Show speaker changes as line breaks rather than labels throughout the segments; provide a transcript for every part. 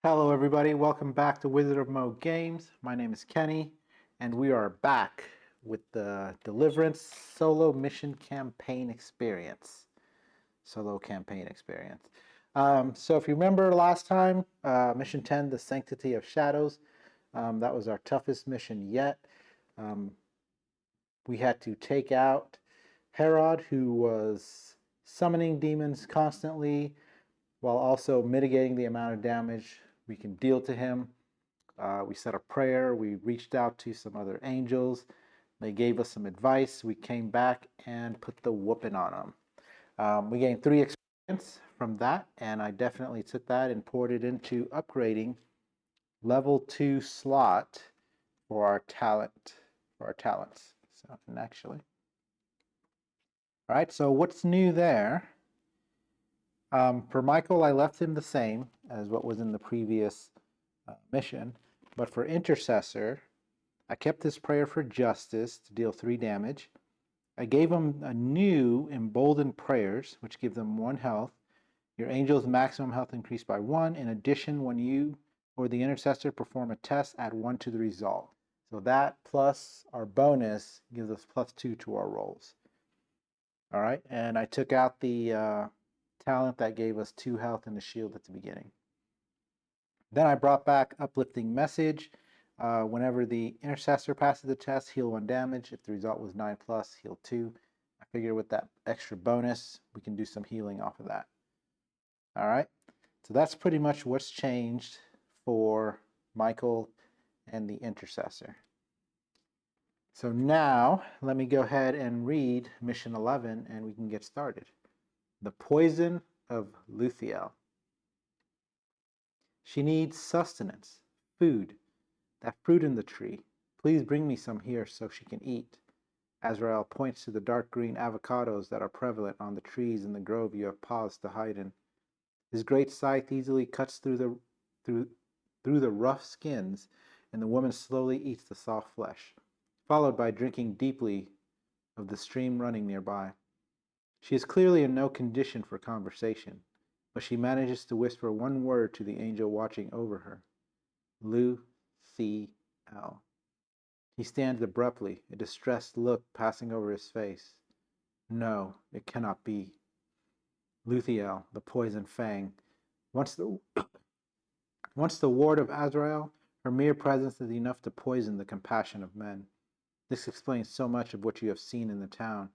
Hello everybody, welcome back to Wizard of Mo Games. My name is Kenny, and we are back with the Deliverance Solo Mission Campaign Experience. So if you remember last time, Mission 10, The Sanctity of Shadows, that was our toughest mission yet. Um, we had to take out Herod, who was summoning demons constantly, while also mitigating the amount of damage we can deal to him. We said a prayer. We reached out to some other angels. They gave us some advice. We came back and put the whooping on them. We gained 3 experience from that, and I definitely took that and poured it into upgrading level 2 slot for our talents. So, and actually, all right. So what's new there? For Michael, I left him the same as what was in the previous mission, but for Intercessor, I kept his prayer for justice to deal 3 damage. I gave him a new emboldened prayers, which give them 1 health. Your angel's maximum health increased by 1. In addition, when you or the intercessor perform a test, add 1 to the result. So that plus our bonus gives us +2 to our rolls. All right, and I took out the talent that gave us 2 health and the shield at the beginning. Then I brought back Uplifting Message. Whenever the intercessor passes the test, heal 1 damage. If the result was 9+, heal 2. I figure with that extra bonus, we can do some healing off of that. All right, so that's pretty much what's changed for Michael and the intercessor. So now let me go ahead and read mission 11 and we can get started. The Poison of Luthiel. She needs sustenance, food, that fruit in the tree. Please bring me some here so she can eat. Azrael points to the dark green avocados that are prevalent on the trees in the grove you have paused to hide in. His great scythe easily cuts through the rough skins, and the woman slowly eats the soft flesh, followed by drinking deeply of the stream running nearby. She is clearly in no condition for conversation, but she manages to whisper 1 word to the angel watching over her. Luthiel. He stands abruptly, a distressed look passing over his face. No, it cannot be. Luthiel, the poison fang. Once the ward of Azrael, her mere presence is enough to poison the compassion of men. This explains so much of what you have seen in the town,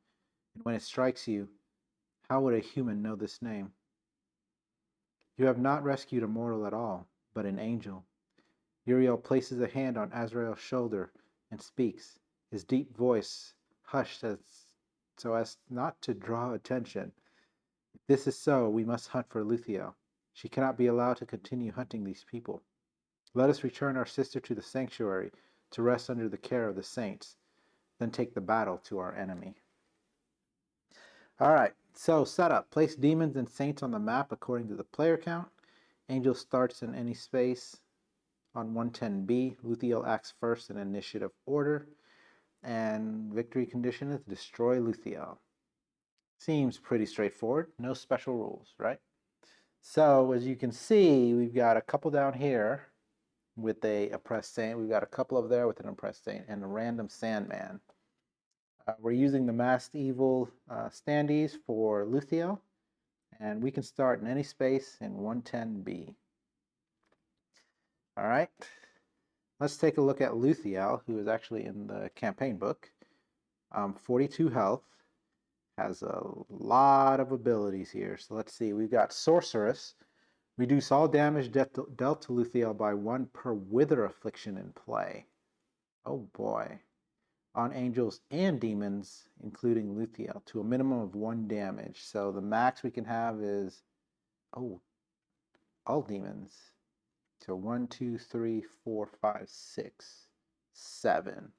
and when it strikes you, how would a human know this name? You have not rescued a mortal at all, but an angel. Uriel places a hand on Azrael's shoulder and speaks, his deep voice hushed so as not to draw attention. If this is so, we must hunt for Luthiel. She cannot be allowed to continue hunting these people. Let us return our sister to the sanctuary to rest under the care of the saints, then take the battle to our enemy. All right, so setup. Place demons and saints on the map according to the player count. Angel starts in any space on 110B. Luthiel acts first in initiative order. And victory condition is destroy Luthiel. Seems pretty straightforward. No special rules, right? So as you can see, we've got a couple down here with a oppressed saint. We've got a couple over there with an oppressed saint and a random sandman. We're using the masked evil standees for Luthiel, and we can start in any space in 110B. All right, let's take a look at Luthiel, who is actually in the campaign book. 42 health, has a lot of abilities here. So let's see, we've got Sorceress. Reduce all damage dealt to Luthiel by 1 per wither affliction in play. Oh boy. On angels and demons, including Luthiel, to a minimum of 1 damage. So the max we can have is, all demons. So 1, 2, 3, 4, 5, 6, 7.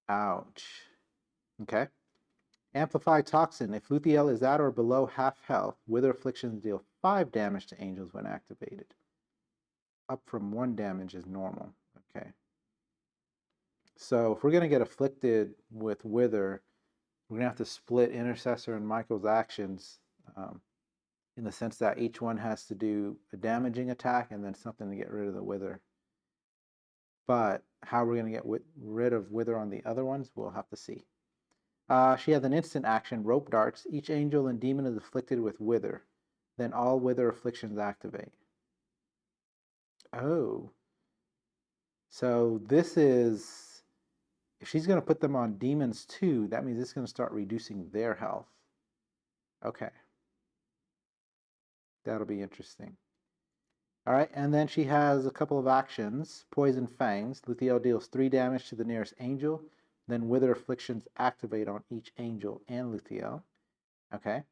Ouch. Okay. Amplify Toxin. If Luthiel is at or below half health, Wither Afflictions deal 5 damage to angels when activated. Up from 1 damage is normal. Okay. So if we're going to get afflicted with Wither, we're going to have to split Intercessor and Michael's actions in the sense that each one has to do a damaging attack and then something to get rid of the wither. But how we're going to get rid of wither on the other ones, we'll have to see. She has an instant action, rope darts. Each angel and demon is afflicted with wither. Then all wither afflictions activate. Oh. So this is, if she's going to put them on demons too, that means it's going to start reducing their health. Okay. That'll be interesting. All right, and then she has a couple of actions. Poison Fangs. Luthiel deals 3 damage to the nearest angel. Then Wither Afflictions activate on each angel and Luthiel. Okay.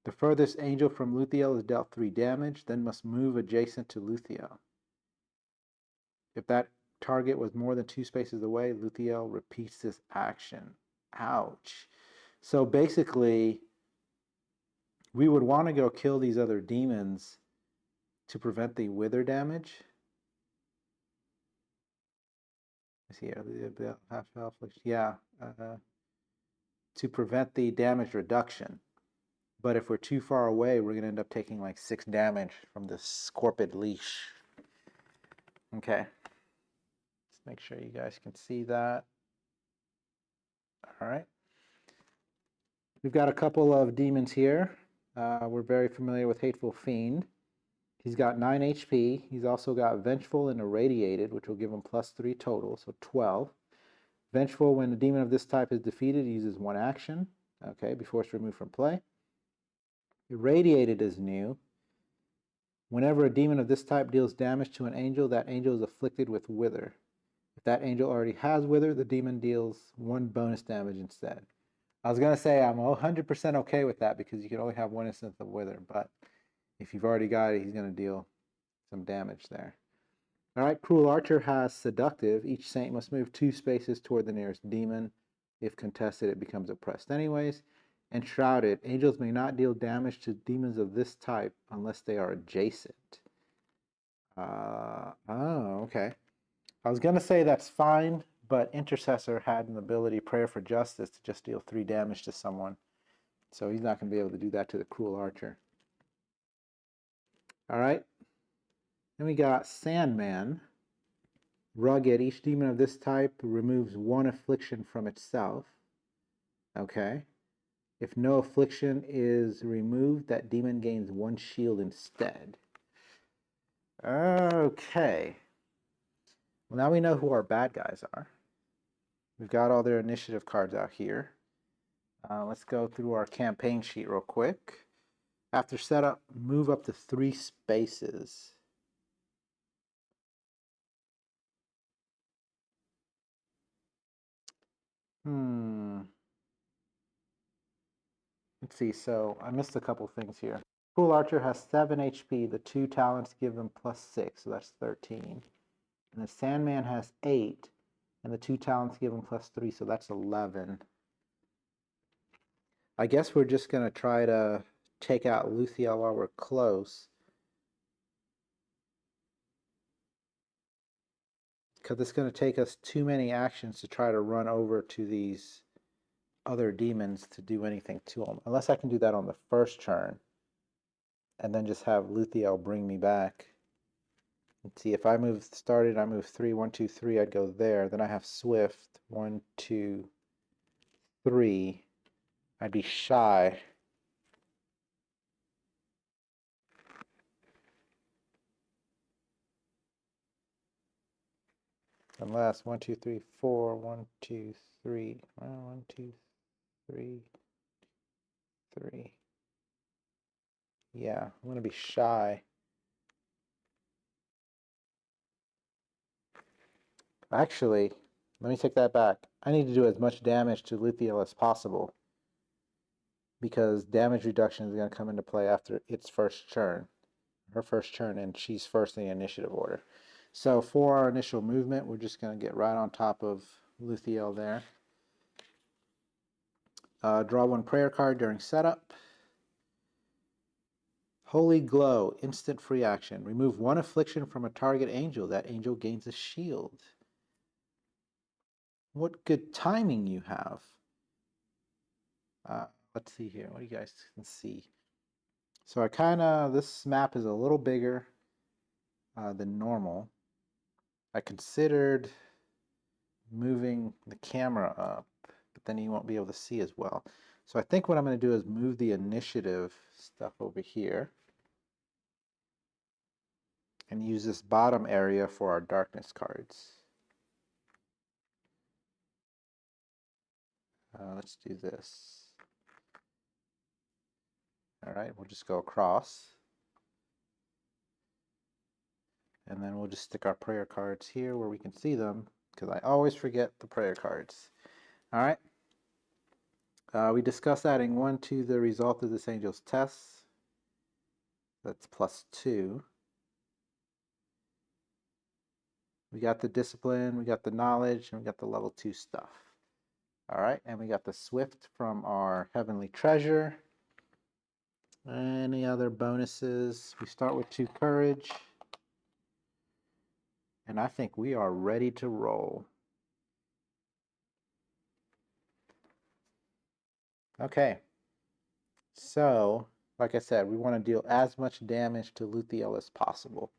The furthest angel from Luthiel is dealt 3 damage, then must move adjacent to Luthiel. If that target was more than 2 spaces away, Luthiel repeats this action. Ouch. So basically, we would want to go kill these other demons to prevent the wither damage. Let's see here, yeah, to prevent the damage reduction. But if we're too far away, we're going to end up taking like 6 damage from this Scorpid Leash. Okay. Let's make sure you guys can see that. All right. We've got a couple of demons here. We're very familiar with Hateful Fiend. He's got 9 HP. He's also got Vengeful and Irradiated, which will give him +3 total, so 12. Vengeful, when a demon of this type is defeated, uses 1 action, okay, before it's removed from play. Irradiated is new. Whenever a demon of this type deals damage to an angel, that angel is afflicted with Wither. If that angel already has Wither, the demon deals 1 bonus damage instead. I was going to say I'm 100% okay with that because you can only have 1 instance of Wither, but if you've already got it, he's going to deal some damage there. All right, Cruel Archer has Seductive. Each saint must move 2 spaces toward the nearest demon. If contested, it becomes oppressed anyways. And Shrouded. Angels may not deal damage to demons of this type unless they are adjacent. Oh, okay. I was going to say that's fine, but Intercessor had an ability, Prayer for Justice, to just deal 3 damage to someone. So he's not going to be able to do that to the Cruel Archer. All right. Then we got Sandman. Rugged. Each demon of this type removes 1 affliction from itself. Okay. If no affliction is removed, that demon gains 1 shield instead. Okay. Well, now we know who our bad guys are. We've got all their initiative cards out here. Let's go through our campaign sheet real quick. After setup, move up to 3 spaces. Let's see, so I missed a couple things here. Cruel Archer has 7 HP. The 2 talents give them +6, so that's 13. And the Sandman has 8, and the 2 talents give him +3, so that's 11. I guess we're just going to try to take out Luthiel while we're close, because it's going to take us too many actions to try to run over to these other demons to do anything to them. Unless I can do that on the first turn, and then just have Luthiel bring me back. Let's see, if I move started, I move 3, 1, 2, 3, I'd go there. Then I have Swift, 1, 2, 3. I'd be shy. Unless 1, 2, 3, 4, 1, 2, 3, 1, 2, 3, 3. Yeah, I'm gonna be shy. Actually, let me take that back. I need to do as much damage to Luthiel as possible, because damage reduction is going to come into play after its first turn. Her first turn, and she's first in the initiative order. So for our initial movement, we're just going to get right on top of Luthiel there. Draw 1 prayer card during setup. Holy Glow, instant free action. Remove 1 affliction from a target angel. That angel gains a shield. What good timing you have. Let's see here. What do you guys can see? So this map is a little bigger than normal. I considered moving the camera up, but then you won't be able to see as well. So I think what I'm going to do is move the initiative stuff over here and use this bottom area for our darkness cards. Let's do this. All right, we'll just go across. And then we'll just stick our prayer cards here where we can see them, because I always forget the prayer cards. All right. We discussed adding 1 to the result of this angel's test. That's +2. We got the discipline, we got the knowledge, and we got the level 2 stuff. All right, and we got the swift from our heavenly treasure. Any other bonuses? We start with 2 courage. And I think we are ready to roll. Okay. So, like I said, we want to deal as much damage to Luthiel as possible.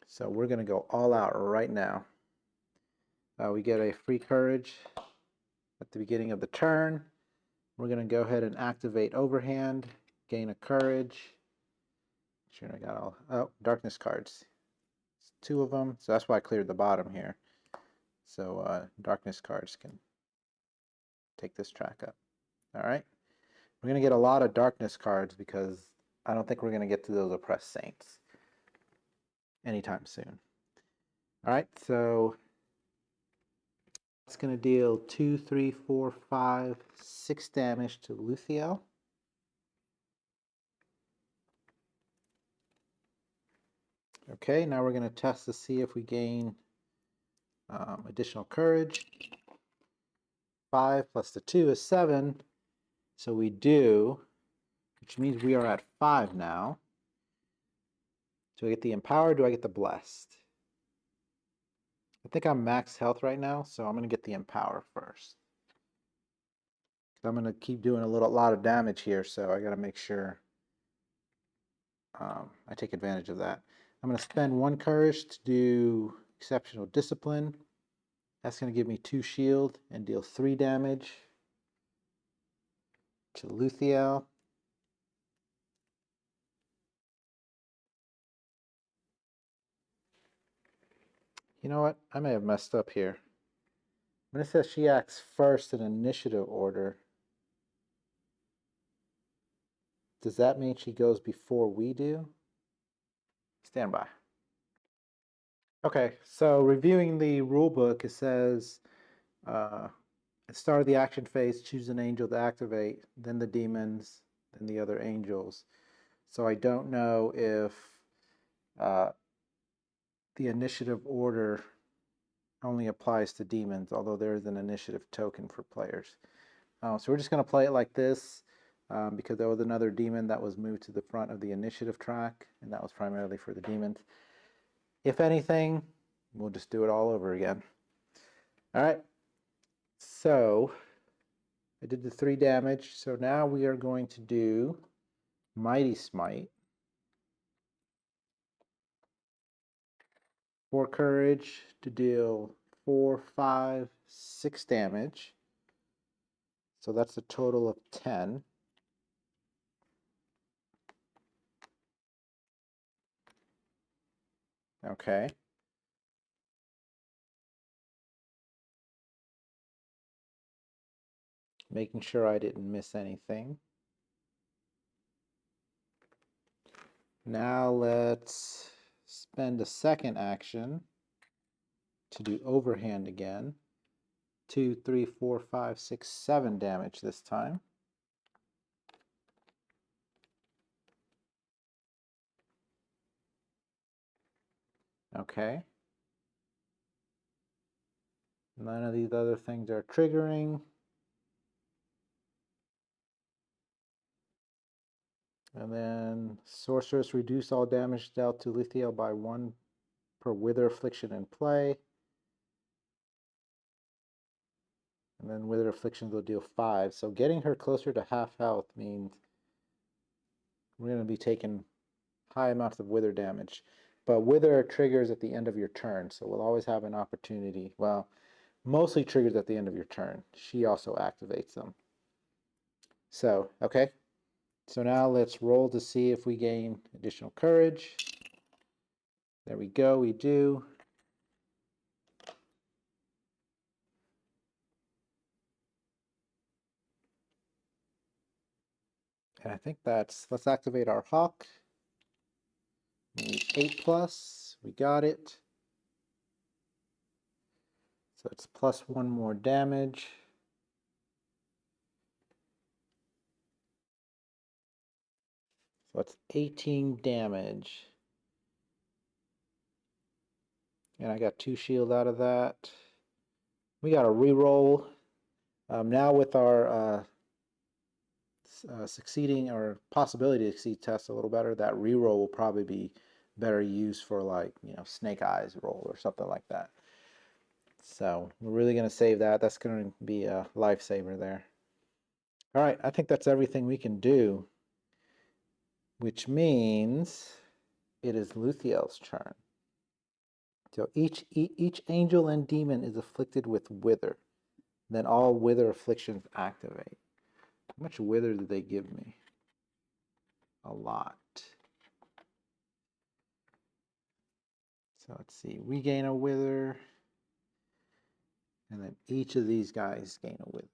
So we're going to go all out right now. We get a free courage at the beginning of the turn. We're going to go ahead and activate overhand, gain a courage. Sure, I got all, darkness cards. It's 2 of them, so that's why I cleared the bottom here. So darkness cards can take this track up. All right. We're going to get a lot of darkness cards because I don't think we're going to get to those oppressed saints anytime soon. All right, so it's going to deal 2, 3, 4, 5, 6 damage to Luthiel. Okay, now we're going to test to see if we gain additional courage. 5 plus the 2 is 7. So we do, which means we are at 5 now. Do I get the empowered? Do I get the blessed? I think I'm max health right now, so I'm going to get the empower first. I'm going to keep doing a lot of damage here, so I got to make sure I take advantage of that. I'm going to spend 1 courage to do exceptional discipline. That's going to give me 2 shield and deal 3 damage to Luthiel. You know what? I may have messed up here. When it says she acts first in initiative order, does that mean she goes before we do? Stand by. Okay, so reviewing the rule book, it says at the start of the action phase, choose an angel to activate, then the demons, then the other angels. So I don't know if the initiative order only applies to demons, although there is an initiative token for players. So we're just going to play it like this because there was another demon that was moved to the front of the initiative track, and that was primarily for the demons. If anything, we'll just do it all over again. All right. So I did the 3 damage. So now we are going to do Mighty Smite. 4 courage to deal 4, 5, 6 damage. So that's a total of 10. Okay. Making sure I didn't miss anything. Now let's spend a second action to do overhand again. 2, 3, 4, 5, 6, 7 damage this time. Okay. None of these other things are triggering. And then Sorceress, reduce all damage dealt to Luthiel by 1 per Wither Affliction in play. And then Wither Afflictions will deal 5. So getting her closer to half health means we're going to be taking high amounts of wither damage. But wither triggers at the end of your turn, so we'll always have an opportunity. Well, mostly triggers at the end of your turn. She also activates them. So, okay. So now let's roll to see if we gain additional courage. There we go, we do. And I think that's, let's activate our hawk. 8+, we got it. So it's +1 more damage. So it's 18 damage. And I got 2 shield out of that. We got a reroll. Now with our succeeding or possibility to succeed test a little better, that reroll will probably be better used for, like, you know, snake eyes roll or something like that. So we're really going to save that. That's going to be a lifesaver there. All right, I think that's everything we can do, which means it is Luthiel's turn. So each angel and demon is afflicted with wither. Then all wither afflictions activate. How much wither did they give me? A lot. So let's see. We gain a wither. And then each of these guys gain a wither.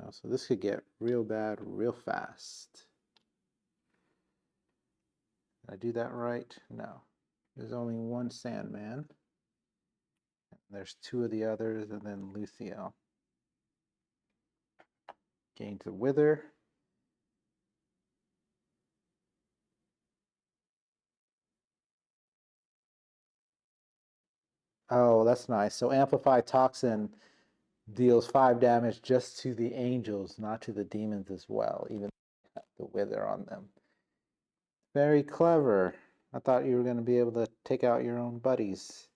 So this could get real bad real fast. Did I do that right? No. There's only one Sandman. There's 2 of the others, and then Luthiel. Gains a wither. Oh, that's nice. So Amplify Toxin deals 5 damage just to the angels, not to the demons as well, even the wither on them. Very clever. I thought you were going to be able to take out your own buddies.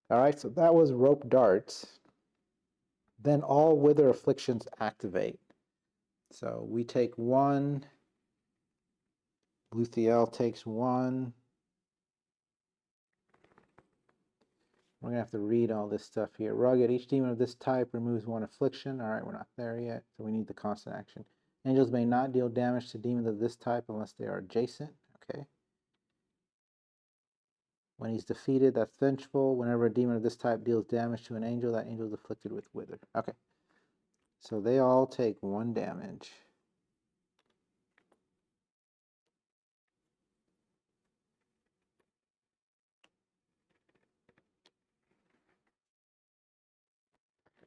All right, so that was rope darts. Then all wither afflictions activate. So we take 1. Luthiel takes 1. We're going to have to read all this stuff here. Rugged, each demon of this type removes 1 affliction. All right, we're not there yet, so we need the constant action. Angels may not deal damage to demons of this type unless they are adjacent. Okay. When he's defeated, that's vengeful. Whenever a demon of this type deals damage to an angel, that angel is afflicted with wither. Okay. So they all take 1 damage.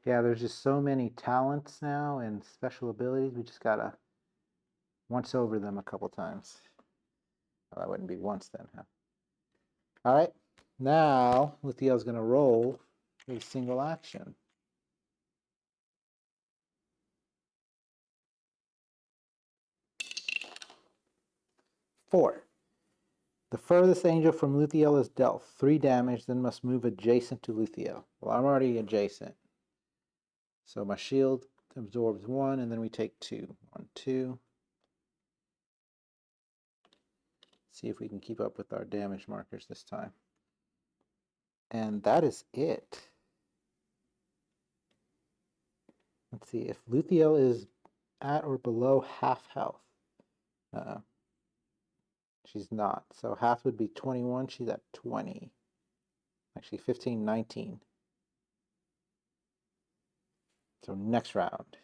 Yeah, there's just so many talents now and special abilities. We just gotta once over them a couple times. Well, that wouldn't be once then, huh? All right. Now, Luthiel's gonna roll a single action. 4. The furthest angel from Luthiel is dealt 3 damage, then must move adjacent to Luthiel. Well, I'm already adjacent. So my shield absorbs 1, and then we take 2. 1, 2. See if we can keep up with our damage markers this time. And that is it. Let's see, if Luthiel is at or below half health. She's not. So half would be 21. She's at 20. Actually, 15, 19. So next round.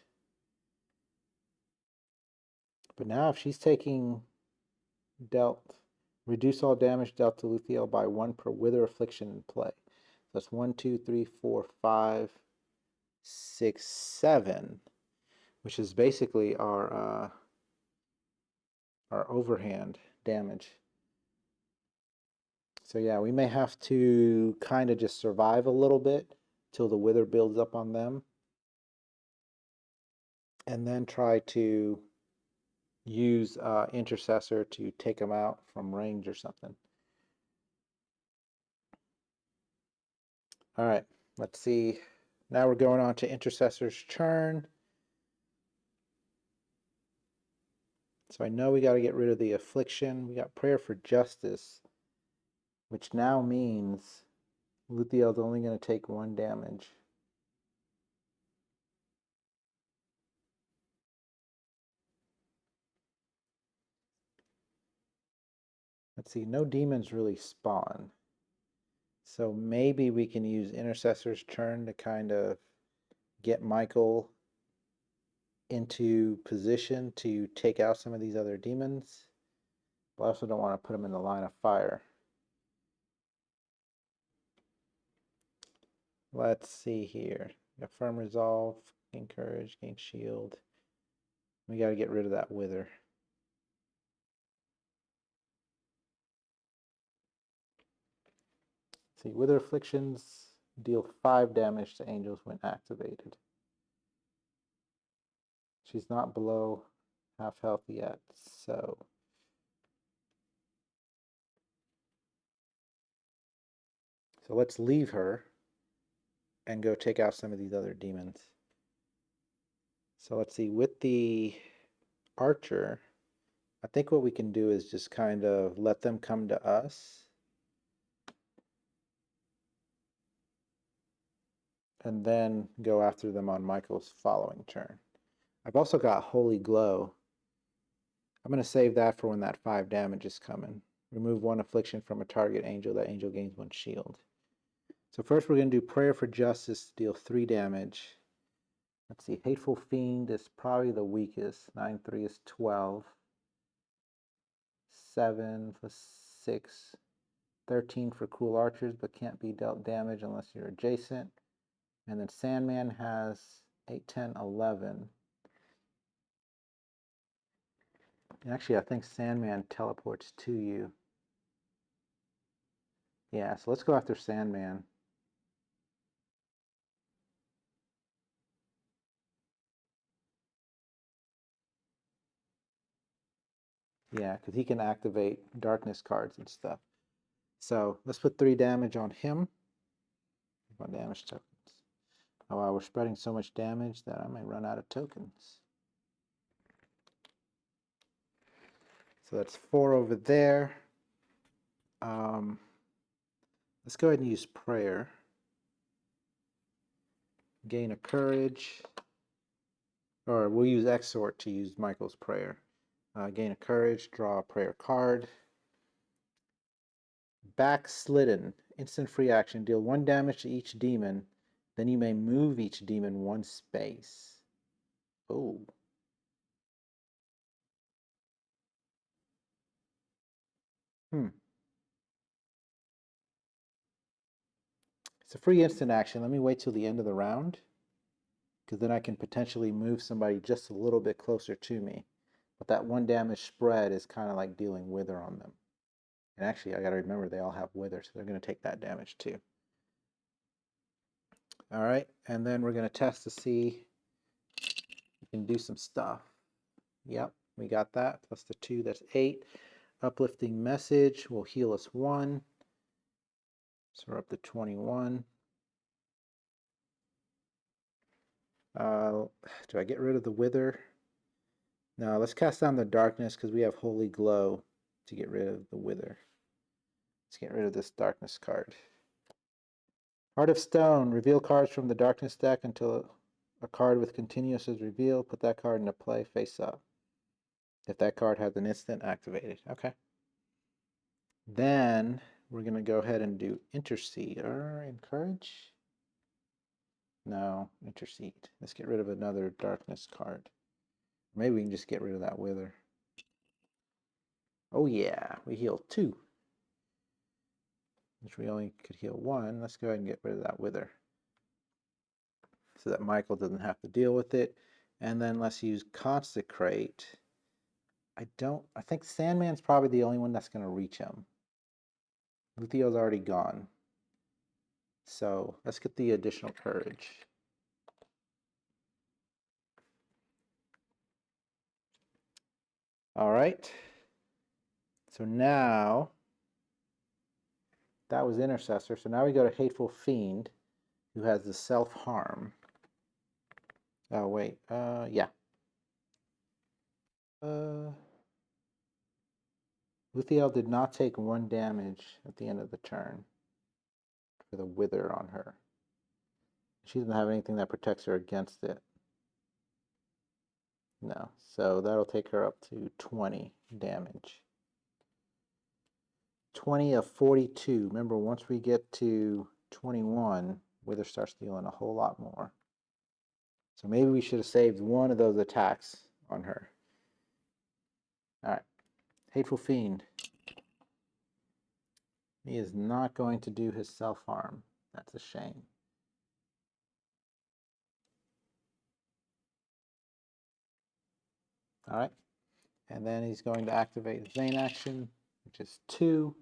But now if she's taking dealt, reduce all damage dealt to Luthiel by 1 per wither affliction in play. So that's 1, 2, 3, 4, 5, 6, 7, which is basically our overhand damage. So yeah, we may have to kind of just survive a little bit till the wither builds up on them, and then try to use intercessor to take them out from range or something. All right, let's see. Now we're going on to Intercessor's turn. So I know we got to get rid of the affliction. We got Prayer for Justice, which now means Luthiel's only going to take 1 damage. Let's see, no demons really spawn. So maybe we can use Intercessor's turn to kind of get Michael into position to take out some of these other demons. But I also don't want to put him in the line of fire. Let's see here. Got Firm Resolve, gain Courage, gain Shield. We got to get rid of that Wither. See, Wither Afflictions deal 5 damage to angels when activated. She's not below half health yet, so let's leave her and go take out some of these other demons. So let's see, with the Archer, I think what we can do is just kind of let them come to us. And then go after them on Michael's following turn. I've also got Holy Glow. I'm going to save that for when that 5 damage is coming. Remove 1 affliction from a target angel. That angel gains 1 shield. So first we're going to do Prayer for Justice to deal 3 damage. Let's see, Hateful Fiend is probably the weakest. 9/3 is 12. 7 plus 6. 13 for Cool Archers, but can't be dealt damage unless you're adjacent. And then Sandman has 8, 10, 11. Actually, I think Sandman teleports to you. Yeah, so let's go after Sandman. Yeah, because he can activate darkness cards and stuff. So let's put 3 damage on him. 1 damage tokens. Oh wow, we're spreading so much damage that I may run out of tokens. So that's 4 over there. Let's go ahead and use Prayer. Gain a Courage. Or we'll use Exhort to use Michael's Prayer. Gain a Courage, draw a Prayer card. Backslidden. Instant free action. Deal 1 damage to each demon. Then you may move each demon 1 space. Oh. It's a free instant action. Let me wait till the end of the round, because then I can potentially move somebody just a little bit closer to me. But that 1 damage spread is kind of like dealing Wither on them. And actually, I got to remember they all have Wither, so they're going to take that damage too. All right, and then we're going to test to see we can do some stuff. Yep, we got that. Plus the 2, that's 8. Uplifting Message will heal us 1. So we're up to 21. Do I get rid of the Wither? No, let's cast down the darkness because we have Holy Glow to get rid of the Wither. Let's get rid of this darkness card. Heart of Stone. Reveal cards from the darkness deck until a card with continuous is revealed. Put that card into play face up. If that card has an instant activated. Okay. Then we're going to go ahead and do Intercede or Encourage. No, Intercede. Let's get rid of another darkness card. Maybe we can just get rid of that Wither. Oh yeah, we heal 2. Which we only could heal 1. Let's go ahead and get rid of that Wither, so that Michael doesn't have to deal with it. And then let's use Consecrate. I think Sandman's probably the only one that's going to reach him. Luthiel's already gone. So let's get the additional Courage. All right. So now, that was Intercessor. So now we go to Hateful Fiend. who has the self-harm. Oh, wait. Yeah. Luthiel did not take 1 damage at the end of the turn for the wither on her. She doesn't have anything that protects her against it. No, so that'll take her up to 20 damage. 20 of 42. Remember, once we get to 21, Wither starts dealing a whole lot more. So maybe we should have saved one of those attacks on her. All right. Hateful Fiend. He is not going to do his self-harm. That's a shame. All right. And then he's going to activate his main action, which is 2.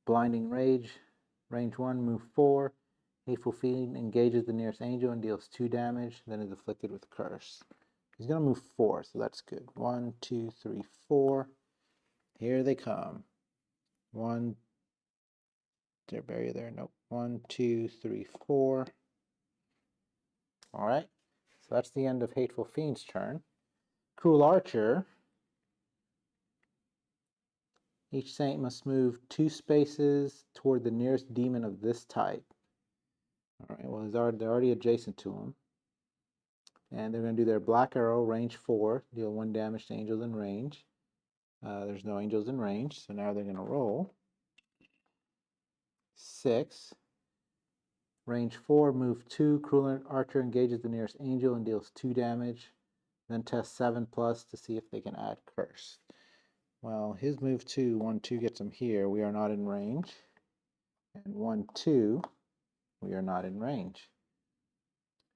Blinding Rage. Range 1, move 4. Hateful Fiend engages the nearest angel and deals 2 damage, then is afflicted with Curse. He's going to move 4, so that's good. 1, 2, 3, 4. Here they come. 1. Is there a barrier there? Nope. 1, 2, 3, 4. All right. So that's the end of Hateful Fiend's turn. Cruel Archer. Each saint must move 2 spaces toward the nearest demon of this type. All right. Well, they're already adjacent to him. And they're going to do their Black Arrow, range 4, deal 1 damage to angels in range. There's no angels in range, so now they're going to roll. 6. Range 4, move 2. Cruel Archer engages the nearest angel and deals 2 damage. Then test 7+ to see if they can add Curse. Well, his move 2, 1, 2 gets him here. We are not in range. And 1, 2, we are not in range.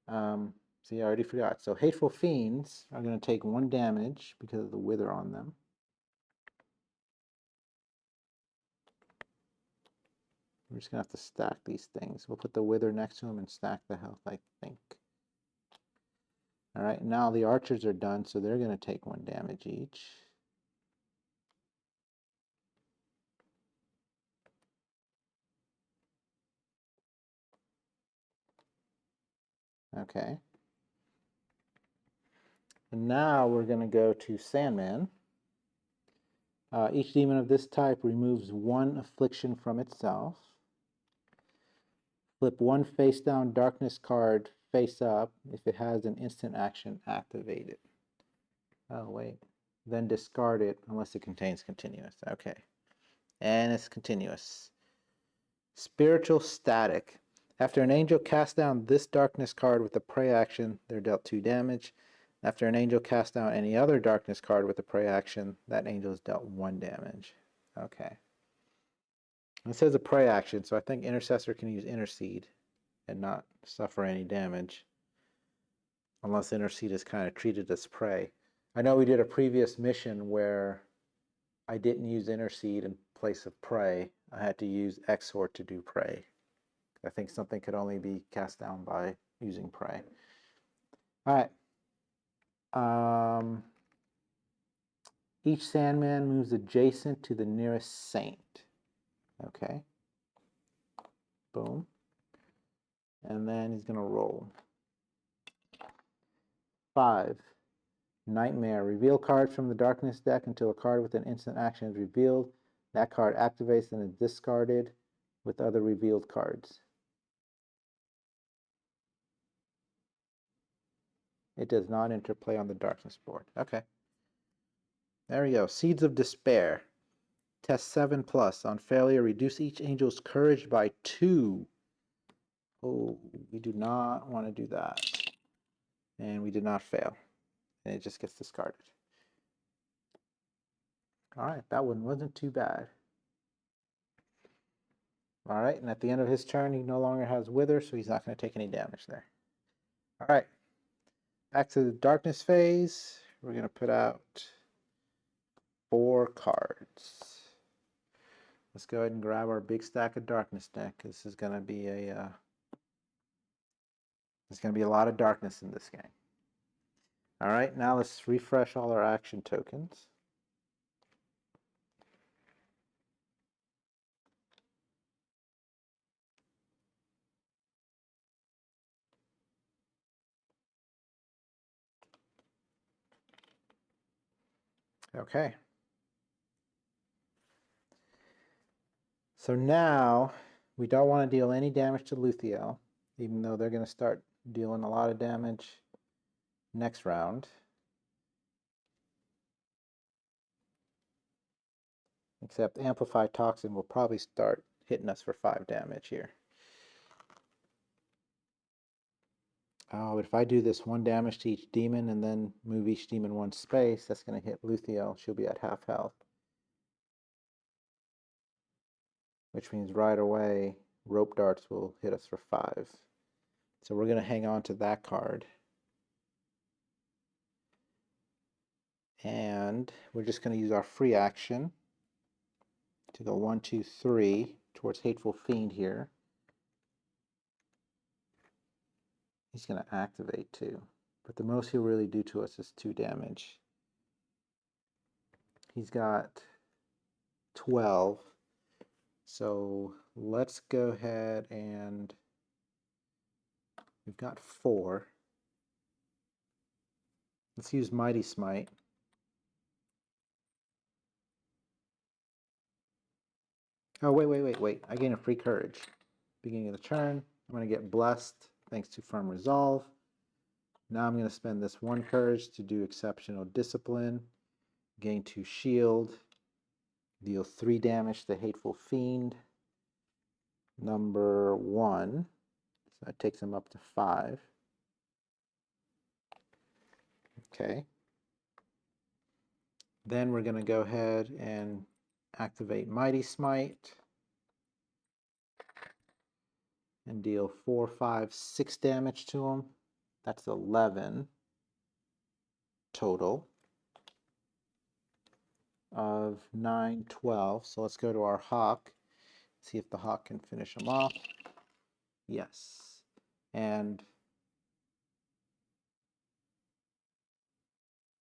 See, I already forgot. So Hateful Fiends are going to take 1 damage because of the Wither on them. We're just going to have to stack these things. We'll put the Wither next to them and stack the health, I think. All right, now the archers are done, so they're going to take 1 damage each. Okay. And now we're going to go to Sandman. Each demon of this type removes 1 affliction from itself. Flip 1 face down darkness card face up if it has an instant action activated. Oh, wait. Then discard it unless it contains continuous. Okay. And it's continuous. Spiritual Static. After an angel casts down this darkness card with a prey action, they're dealt 2 damage. After an angel casts down any other darkness card with a prey action, that angel is dealt 1 damage. Okay. It says a prey action, so I think Intercessor can use Intercede and not suffer any damage. Unless Intercede is kind of treated as prey. I know we did a previous mission where I didn't use Intercede in place of prey. I had to use Exhort to do prey. I think something could only be cast down by using prey. All right. Each Sandman moves adjacent to the nearest saint. Okay. Boom. And then he's going to roll. 5. Nightmare. Reveal cards from the darkness deck until a card with an instant action is revealed. That card activates and is discarded with other revealed cards. It does not interplay on the darkness board. Okay. There we go. Seeds of Despair. Test 7+. On failure, reduce each angel's courage by 2. Oh, we do not want to do that. And we did not fail. And it just gets discarded. All right, that one wasn't too bad. All right, and at the end of his turn, he no longer has Wither, so he's not going to take any damage there. All right, back to the darkness phase. We're going to put out 4 cards. Let's go ahead and grab our big stack of darkness deck. This is going to be there's going to be a lot of darkness in this game. All right, now let's refresh all our action tokens. Okay. So now we don't want to deal any damage to Luthiel, even though they're going to start dealing a lot of damage next round. Except Amplified Toxin will probably start hitting us for 5 damage here. Oh, but if I do this 1 damage to each demon and then move each demon 1 space, that's going to hit Luthiel. She'll be at half health. Which means right away, Rope Darts will hit us for 5. So we're going to hang on to that card. And we're just going to use our free action to go 1, 2, 3 towards Hateful Fiend here. He's going to activate too. But the most he'll really do to us is 2 damage. He's got 12. So let's go ahead and we've got 4. Let's use Mighty Smite. Oh, wait. I gain a free courage. Beginning of the turn, I'm going to get blessed thanks to Firm Resolve. Now I'm going to spend this 1 courage to do Exceptional Discipline. Gain 2 shield. Deal 3 damage to Hateful Fiend. Number 1. So that takes him up to 5. Okay. Then we're going to go ahead and activate Mighty Smite. And deal 4, 5, 6 damage to him. That's 11 total of 9, 12. So let's go to our Hawk. See if the Hawk can finish him off. Yes. And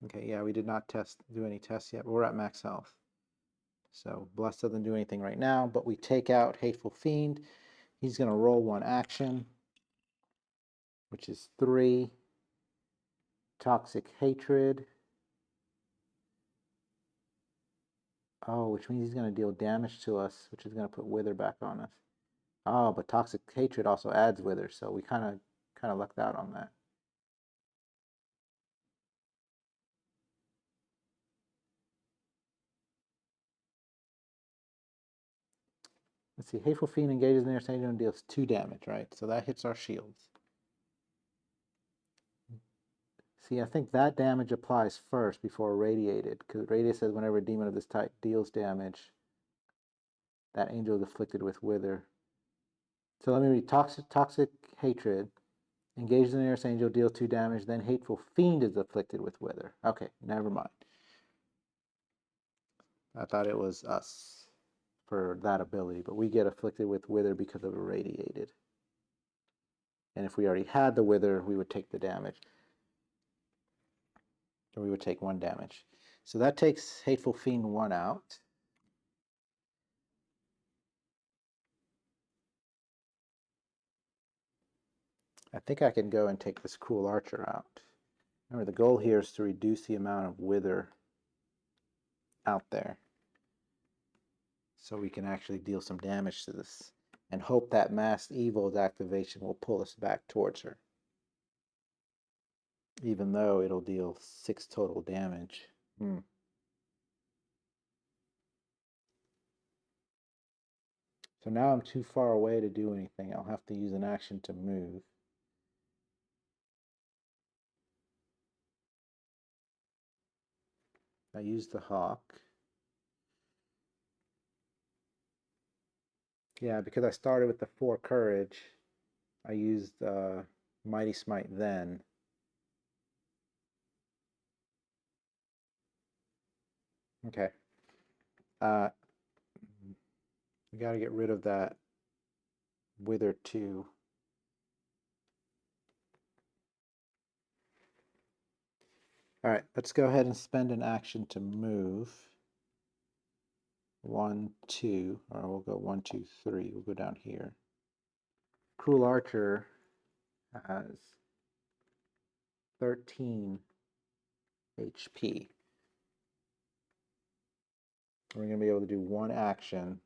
okay, yeah, we did not do any tests yet, but we're at max health. So Bless doesn't do anything right now, but we take out Hateful Fiend. He's going to roll 1 action, which is 3. Toxic Hatred. Oh, which means he's going to deal damage to us, which is going to put Wither back on us. Oh, but Toxic Hatred also adds Wither, so we kind of lucked out on that. Let's see, Hateful Fiend engages in nearest angel and deals 2 damage, right? So that hits our shields. See, I think that damage applies first before Radiated, because Radiated says whenever a demon of this type deals damage, that angel is afflicted with Wither. So let me read. Toxic Hatred engages in the nearest angel, deals 2 damage, then Hateful Fiend is afflicted with Wither. Okay, never mind. I thought it was us for that ability, but we get afflicted with Wither because of Irradiated. And if we already had the Wither, we would take the damage. Or we would take 1 damage. So that takes Hateful Fiend 1 out. I think I can go and take this Cruel Archer out. Remember, the goal here is to reduce the amount of Wither out there, so we can actually deal some damage to this and hope that Masked Evil's activation will pull us back towards her, even though it'll deal 6 total damage. So now I'm too far away to do anything. I'll have to use an action to move. I used the Hawk. Yeah, because I started with the 4 courage, I used Mighty Smite then. Okay. We got to get rid of that Wither 2. All right, let's go ahead and spend an action to move. 1, 2, or we'll go 1, 2, 3. We'll go down here. Cruel Archer has 13 HP. We're going to be able to do one action.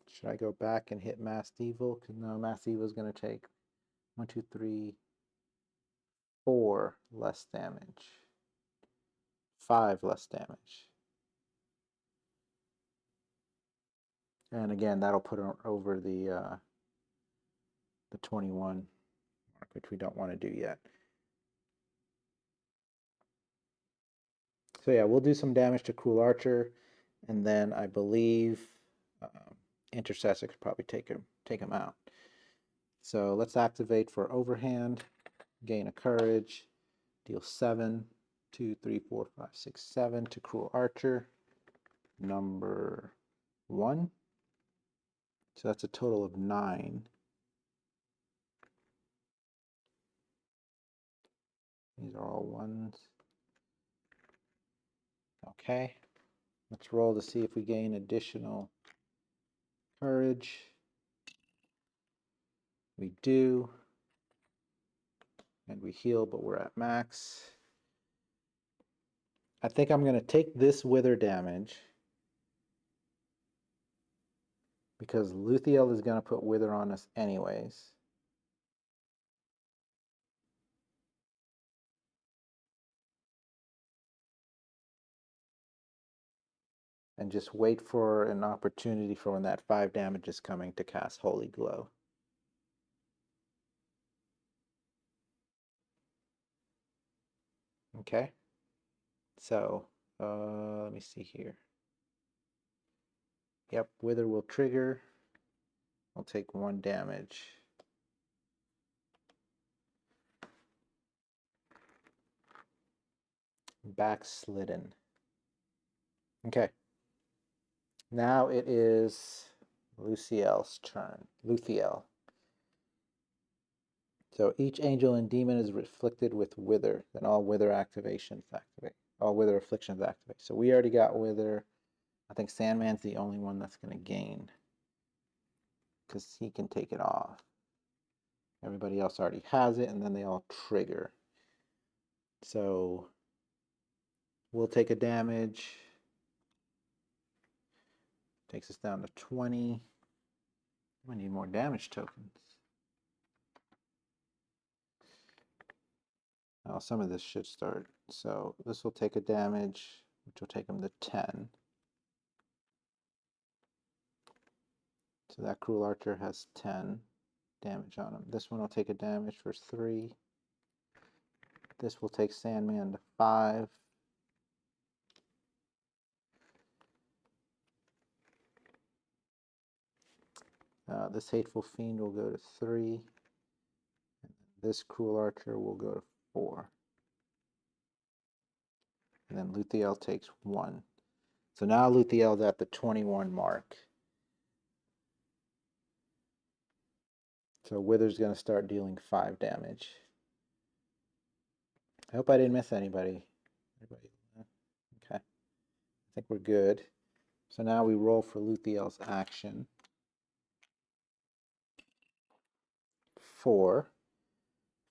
Should I go back and hit Masked Evil? Because no, Masked Evil is going to take 1, 2, 3, 4 less damage. 5 less damage. And again, that'll put her over the 21 mark, which we don't want to do yet. So yeah, we'll do some damage to Cruel Archer, and then I believe Intercessor could probably take him out. So let's activate for Overhand, gain a Courage, deal 7, 2, 3, 4, 5, 6, 7 to Cruel Archer, number 1. So that's a total of 9. These are all 1s. Okay, let's roll to see if we gain additional Courage. We do. And we heal, but we're at max. I think I'm going to take this Wither damage because Luthiel is going to put Wither on us anyways. And just wait for an opportunity for when that 5 damage is coming to cast Holy Glow. Okay. So, let me see here. Yep, Wither will trigger. I'll take 1 damage. Backslidden. Okay. Now it is Luthiel's turn. Luthiel. So each angel and demon is afflicted with Wither. Then all Wither activations activate. All Wither afflictions activate. So we already got Wither. I think Sandman's the only one that's going to gain, because he can take it off. Everybody else already has it, and then they all trigger. So we'll take a damage. Takes us down to 20. We need more damage tokens. Now some of this should start. So this will take a damage, which will take him to 10. So that Cruel Archer has 10 damage on him. This one will take a damage for 3. This will take Sandman to 5. This Hateful Fiend will go to 3. And this Cruel Archer will go to 4. And then Luthiel takes 1. So now Luthiel's at the 21 mark. So Wither's going to start dealing 5 damage. I hope I didn't miss anybody. Okay. I think we're good. So now we roll for Luthiel's action. 4.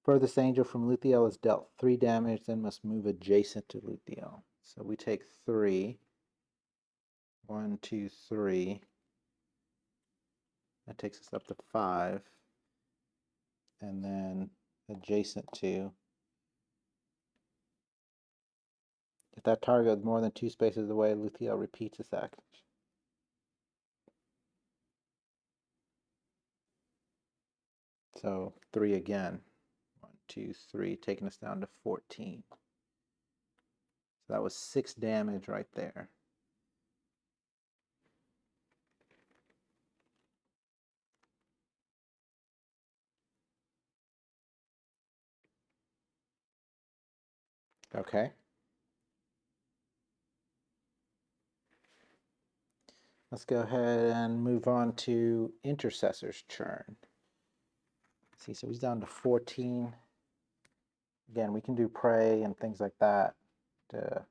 Furthest angel from Luthiel is dealt 3 damage, then must move adjacent to Luthiel. So we take 3. 1, 2, 3. That takes us up to 5. And then adjacent to. If that target is more than 2 spaces away, Luthiel repeats its action. So 3 again. 1, 2, 3, taking us down to 14. So that was 6 damage right there. Okay. Let's go ahead and move on to Intercessor's turn. Let's see, so he's down to 14. Again, we can do Pray and things like that to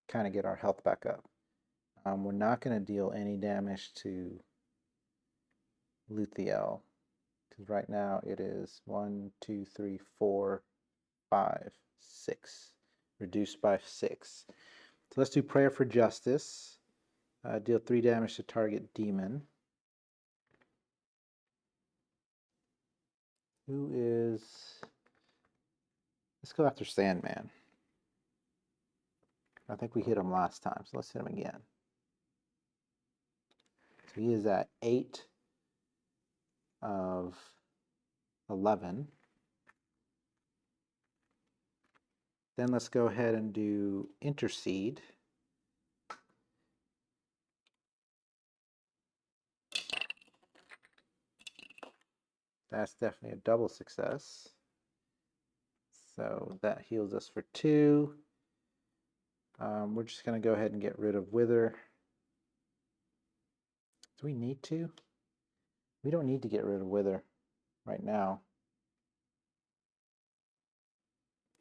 kind of get our health back up. We're not going to deal any damage to Luthiel Because right now it is 1, 2, 3, 4, 5, 6. Reduced by 6. So let's do Prayer for Justice. Deal 3 damage to target demon. Who is... Let's go after Sandman. I think we hit him last time, so let's hit him again. So he is at 8 of 11. Then let's go ahead and do Intercede. That's definitely a double success. So that heals us for 2. We're just going to go ahead and get rid of Wither. Do we need to? We don't need to get rid of Wither right now.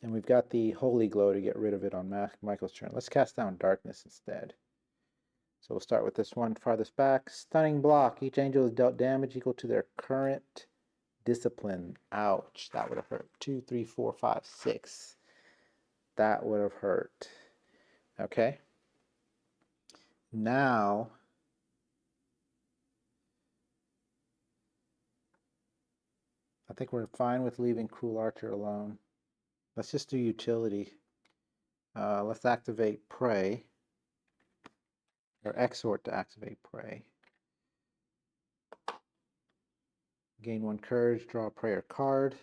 And we've got the Holy Glow to get rid of it on Michael's turn. Let's cast down Darkness instead. So we'll start with this one farthest back. Stunning block. Each angel is dealt damage equal to their current discipline. Ouch. That would have hurt. 2, 3, 4, 5, 6. That would have hurt. Okay. Now, I think we're fine with leaving Cruel Archer alone. Let's just do utility. Let's activate Pray. Or Exhort to activate Pray. Gain 1 courage, draw a prayer card.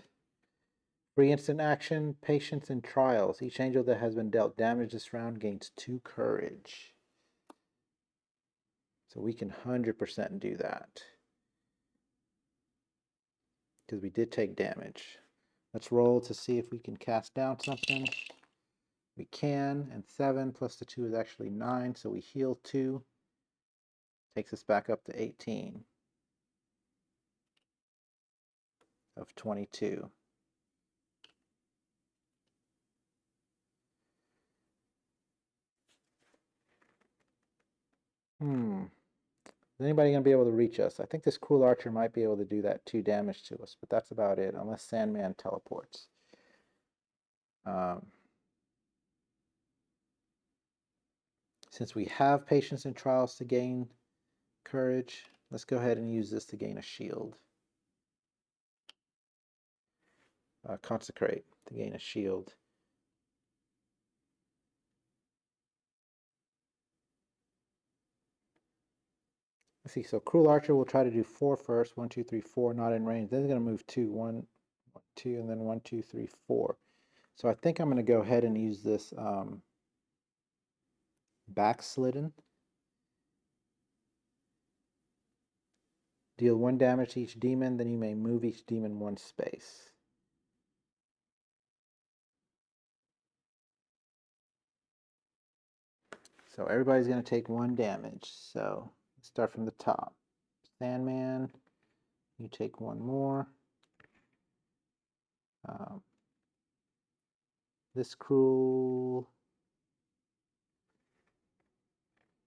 Free instant action, Patience and Trials. Each angel that has been dealt damage this round gains 2 courage. So we can 100% do that. Because we did take damage. Let's roll to see if we can cast down something. We can, and 7 plus the 2 is actually 9, so we heal 2. Takes us back up to 18 of 22. Is anybody going to be able to reach us? I think this Cruel Archer might be able to do that 2 damage to us, but that's about it, unless Sandman teleports. Since we have Patience and Trials to gain courage, let's go ahead and use this to gain a shield. Consecrate to gain a shield. Let's see, so Cruel Archer will try to do 4 first. 1, 2, 3, 4, not in range. Then he's going to move 2. 1, 2, and then 1, 2, 3, 4. So I think I'm going to go ahead and use this Backslidden. Deal 1 damage to each demon, then you may move each demon 1 space. So everybody's going to take 1 damage. So let's start from the top. Sandman, you take 1 more. This Cruel...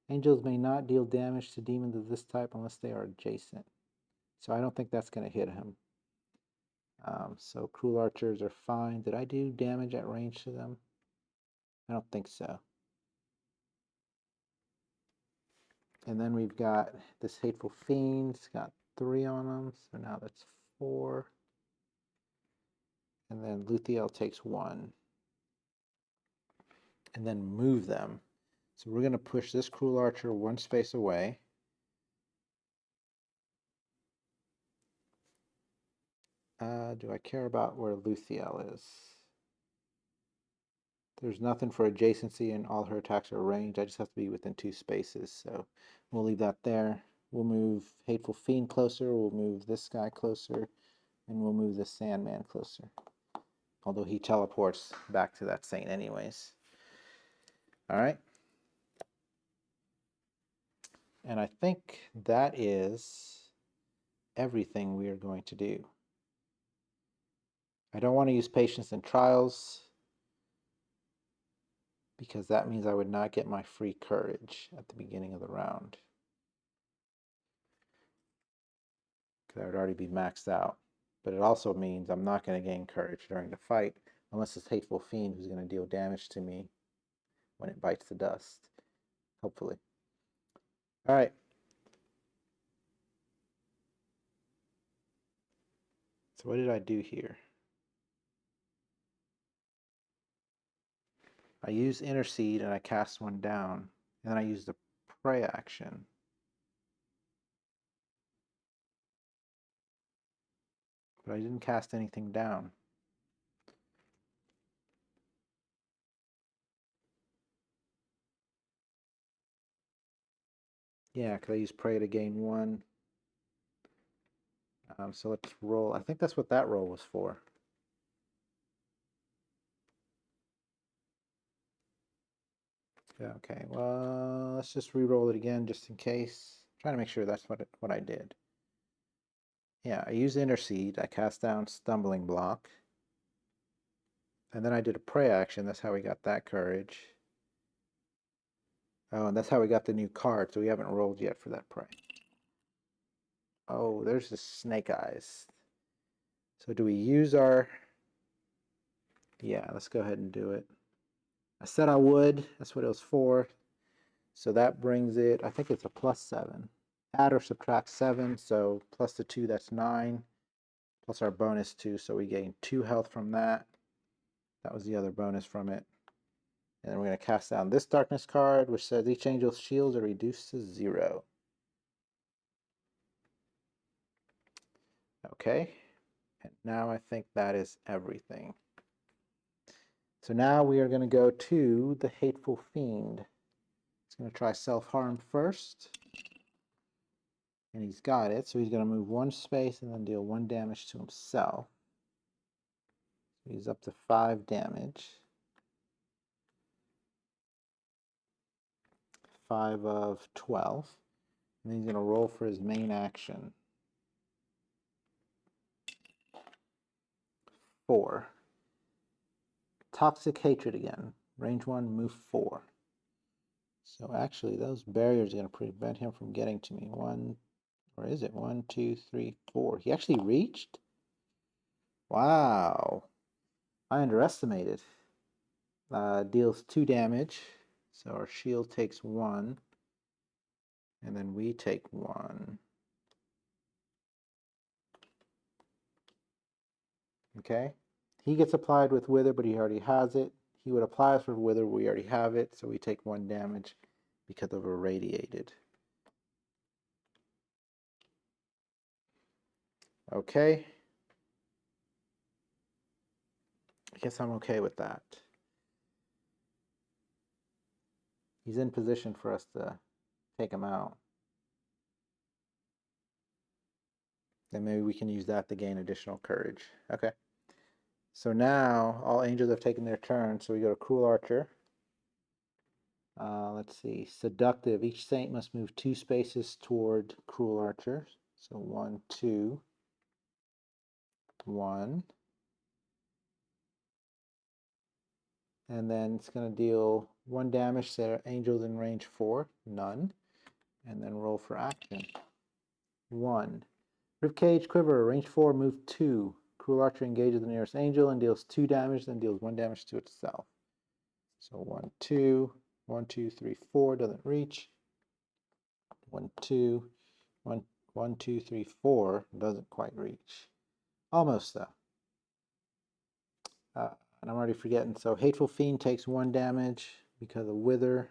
Angels may not deal damage to demons of this type unless they are adjacent. So I don't think that's going to hit him. So Cruel Archers are fine. Did I do damage at range to them? I don't think so. And then we've got this Hateful Fiend. It's got 3 on them. So now that's 4. And then Luthiel takes 1. And then move them. So we're going to push this Cruel Archer 1 space away. Do I care about where Luthiel is? There's nothing for adjacency and all her attacks are ranged. I just have to be within 2 spaces. So we'll leave that there. We'll move Hateful Fiend closer. We'll move this guy closer. And we'll move the Sandman closer. Although he teleports back to that saint anyways. Alright. And I think that is everything we are going to do. I don't want to use Patience and Trials, because that means I would not get my free courage at the beginning of the round. Because I would already be maxed out. but it also means I'm not going to gain courage during the fight unless it's Hateful Fiend who's going to deal damage to me when it bites the dust. Hopefully. All right. So what did I do here? I used Intercede and I cast one down. And then I used a Pray action. But I didn't cast anything down. Yeah, because I used Pray to gain 1. So let's roll. I think that's what that roll was for. Yeah, okay, well, let's just re-roll it again just in case. I'm trying to make sure that's what I did. Yeah, I used Intercede. I cast down Stumbling Block. And then I did a Pray action. That's how we got that courage. Oh, and that's how we got the new card. So we haven't rolled yet for that Pray. Oh, there's the Snake Eyes. So do we use our... Yeah, let's go ahead and do it. I said I would. That's what it was for. So that brings it, I think it's a +7. Add or subtract 7, so plus the 2, that's 9. Plus our bonus 2, so we gain 2 health from that. That was the other bonus from it. And then we're going to cast down this darkness card, which says each angel's shields are reduced to 0. Okay. And now I think that is everything. So now we are going to go to the Hateful Fiend. He's going to try self-harm first. And he's got it, so he's going to move 1 space and then deal 1 damage to himself. So he's up to 5 damage. 5 of 12. And then he's going to roll for his main action. 4. Toxic Hatred again. Range 1, move 4. So actually, those barriers are going to prevent him from getting to me. 1, or is it? 1, 2, 3, 4. He actually reached? Wow. I underestimated. Deals 2 damage. So our shield takes 1. And then we take 1. Okay. He gets applied with Wither, but he already has it. He would apply us with Wither, we already have it, so we take 1 damage because of irradiated. Okay. I guess I'm okay with that. He's in position for us to take him out. Then maybe we can use that to gain additional courage. Okay. So now all angels have taken their turn, so we go to Cruel Archer. Let's see. Seductive. Each saint must move 2 spaces toward Cruel Archer. So 1, 2, 1. And then it's going to deal 1 damage to angels in range 4. None. And then roll for action. 1. Ribcage Quiver, range 4, move 2. Cruel Archer engages the nearest angel and deals 2 damage, then deals 1 damage to itself. So 1, 2, 1, 2, 3, 4, doesn't reach. 1, 2, 1, 1, 2, 3, 4, doesn't quite reach. Almost though. And I'm already forgetting. So Hateful Fiend takes 1 damage because of Wither.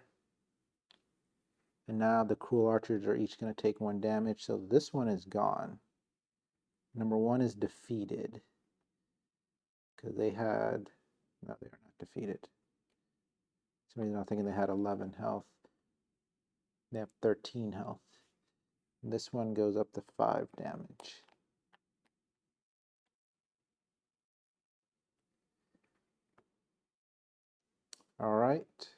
And now the Cruel Archers are each going to take 1 damage. So this one is gone. Number 1 is defeated. Because they had... No, they are not defeated. For some reason I'm thinking they had 11 health. They have 13 health. And this one goes up to 5 damage. Alright.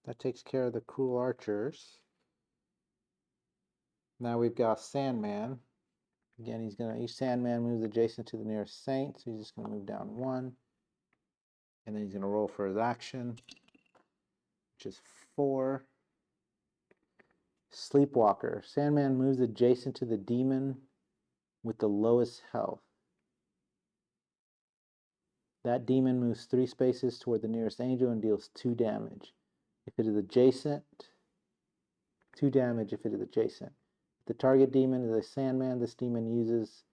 That takes care of the Cruel Archers. Now we've got Sandman. Again, each Sandman moves adjacent to the nearest saint, so he's just gonna move down 1. And then he's gonna roll for his action, which is 4. Sleepwalker. Sandman moves adjacent to the demon with the lowest health. That demon moves 3 spaces toward the nearest angel and deals 2 damage. If it is adjacent, 2 damage if it is adjacent. If the target demon is a Sandman, this demon uses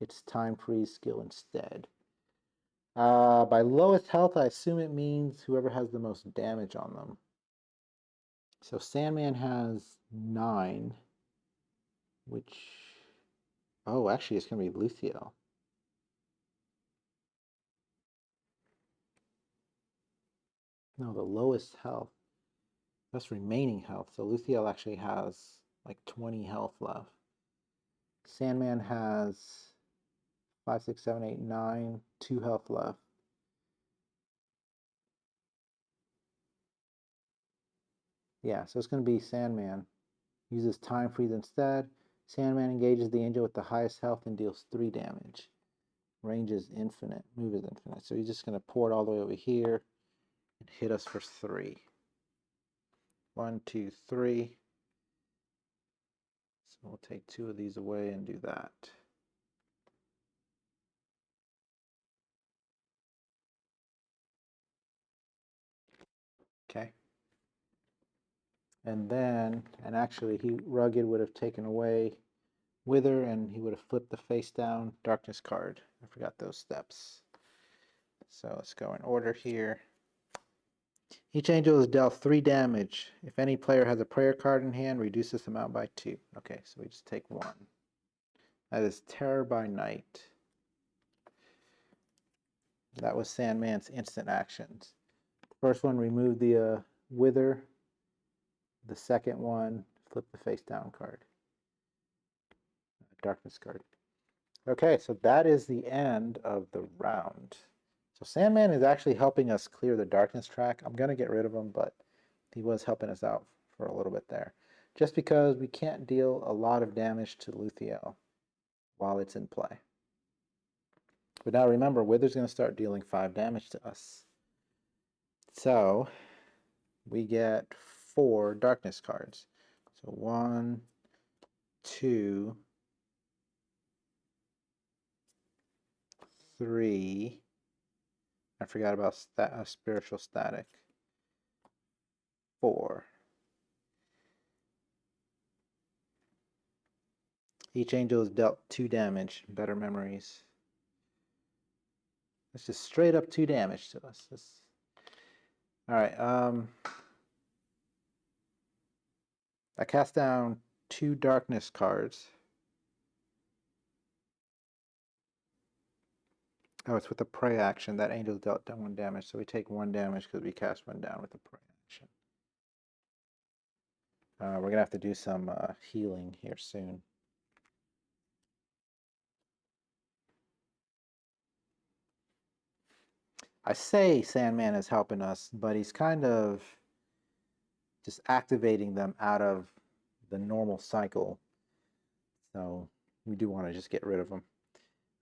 its time freeze skill instead. By lowest health, I assume it means whoever has the most damage on them. So Sandman has 9, which... Oh, actually, it's going to be Luthiel. No, the lowest health. That's remaining health. So Luthiel actually has like 20 health left. Sandman has 5, 6, 7, 8, 9, 2 health left. Yeah, so it's going to be Sandman. Uses time freeze instead. Sandman engages the angel with the highest health and deals 3 damage. Range is infinite. Move is infinite. So he's just going to pour it all the way over here and hit us for 3. 1, 2, 3. So we'll take 2 of these away and do that. Okay. And then, and actually Rugged would have taken away Wither and he would have flipped the face down Darkness card. I forgot those steps. So let's go in order here. Each angel is dealt 3 damage. If any player has a prayer card in hand, reduce this amount by 2. Okay, so we just take 1. That is Terror by Night. That was Sandman's instant actions. First one, remove the Wither. The second one, flip the face down card. Darkness card. Okay, so that is the end of the round. So Sandman is actually helping us clear the darkness track. I'm going to get rid of him, but he was helping us out for a little bit there. Just because we can't deal a lot of damage to Luthiel while it's in play. But now remember, Wither's going to start dealing 5 damage to us. So we get 4 darkness cards. So 1, 2, 3. I forgot about spiritual static. 4. Each angel is dealt 2 damage. Better memories. It's just straight up 2 damage to us. Alright, I cast down 2 darkness cards. Oh, it's with the prey action. That angel dealt 1 damage, so we take 1 damage because we cast 1 down with the prey action. We're going to have to do some healing here soon. I say Sandman is helping us, but he's kind of just activating them out of the normal cycle. So we do want to just get rid of them.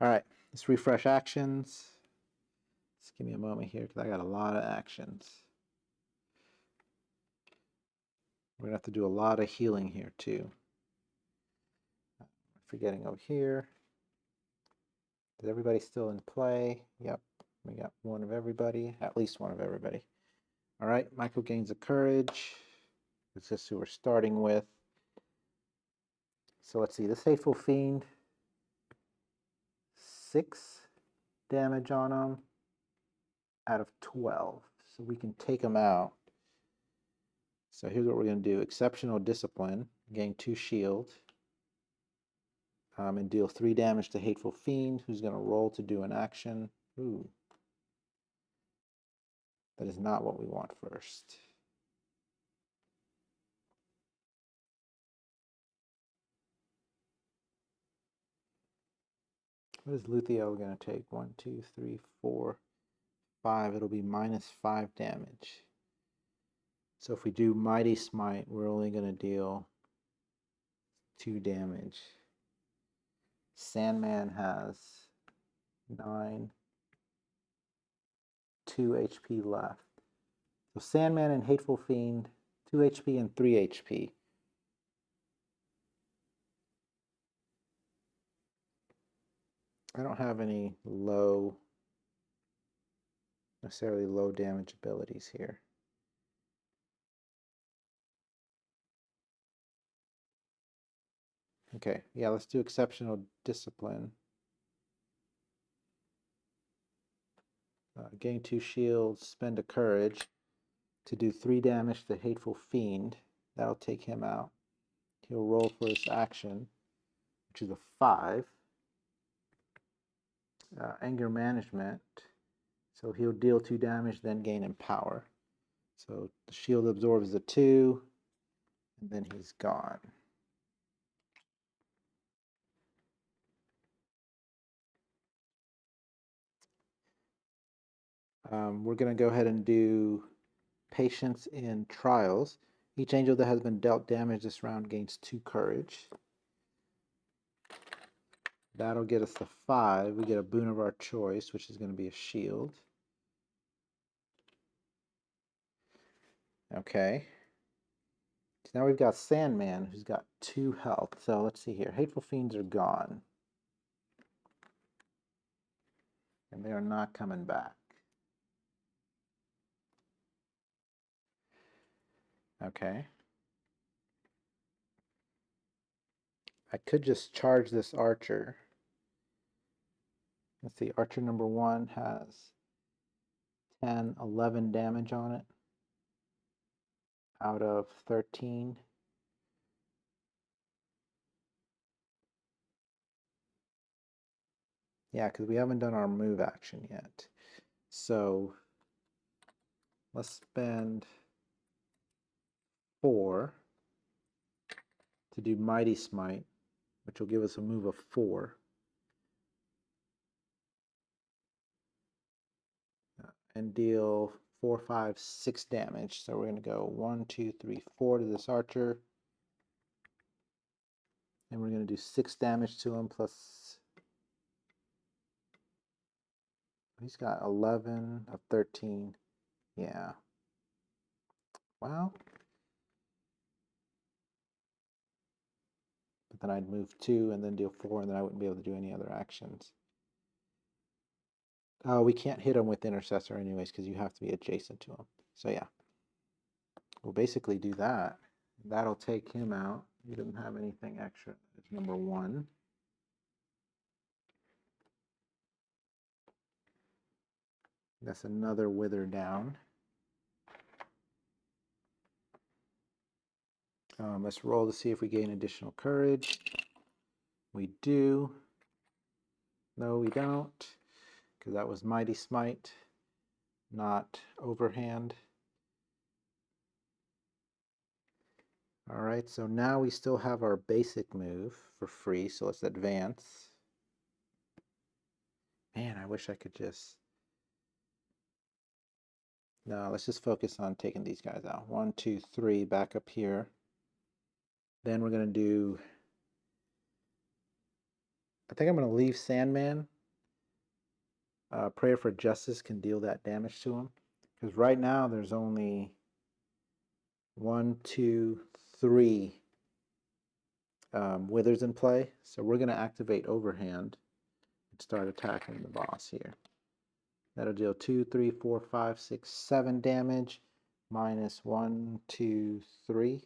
All right, let's refresh actions. Just give me a moment here because I got a lot of actions. We're going to have to do a lot of healing here too. Forgetting over here. Is everybody still in play? Yep, we got 1 of everybody, at least 1 of everybody. All right, Michael gains a courage. It's just who we're starting with. So let's see, this Hateful Fiend, 6 damage on him out of 12. So we can take him out. So here's what we're going to do. Exceptional Discipline, gain 2 shield. And deal 3 damage to Hateful Fiend, who's going to roll to do an action. Ooh. That is not what we want first. What is Luthiel going to take? 1, 2, 3, 4, 5. It'll be -5 damage. So if we do Mighty Smite, we're only going to deal 2 damage. Sandman has 9, 2 HP left. So Sandman and Hateful Fiend, 2 HP and 3 HP. I don't have any necessarily low damage abilities here. Okay, yeah, let's do exceptional discipline. Gain 2 shields, spend a courage to do 3 damage to the hateful fiend. That'll take him out. He'll roll for his action, which is a 5. Anger management. So he'll deal 2 damage, then gain empower. So the shield absorbs the 2, and then he's gone. We're going to go ahead and do patience in trials. Each angel that has been dealt damage this round gains 2 courage. That'll get us to 5. We get a boon of our choice, which is going to be a shield. Okay. So now we've got Sandman, who's got 2 health. So let's see here. Hateful Fiends are gone. And they are not coming back. Okay. I could just charge this archer. Let's see, archer number 1 has 10, 11 damage on it out of 13. Yeah, because we haven't done our move action yet. So let's spend 4 to do Mighty Smite, which will give us a move of 4. And deal 4, 5, 6 damage. So we're going to go 1, 2, 3, 4 to this archer. And we're going to do 6 damage to him plus... He's got 11 of 13. Yeah. Well. But then I'd move 2 and then deal 4, and then I wouldn't be able to do any other actions. Oh, we can't hit him with Intercessor anyways because you have to be adjacent to him. So yeah. We'll basically do that. That'll take him out. He doesn't have anything extra. It's number 1. That's another wither down. Let's roll to see if we gain additional courage. We do. No, we don't, because that was Mighty Smite, not Overhand. All right, so now we still have our basic move for free, so let's advance. Man, I wish I could just... No, let's just focus on taking these guys out. 1, 2, 3, back up here. Then we're going to do... I think I'm going to leave Sandman. Prayer for Justice can deal that damage to him. Because right now there's only 1, 2, 3 withers in play. So we're going to activate Overhand and start attacking the boss here. That'll deal 2, 3, 4, 5, 6, 7 damage. Minus 1, 2, 3.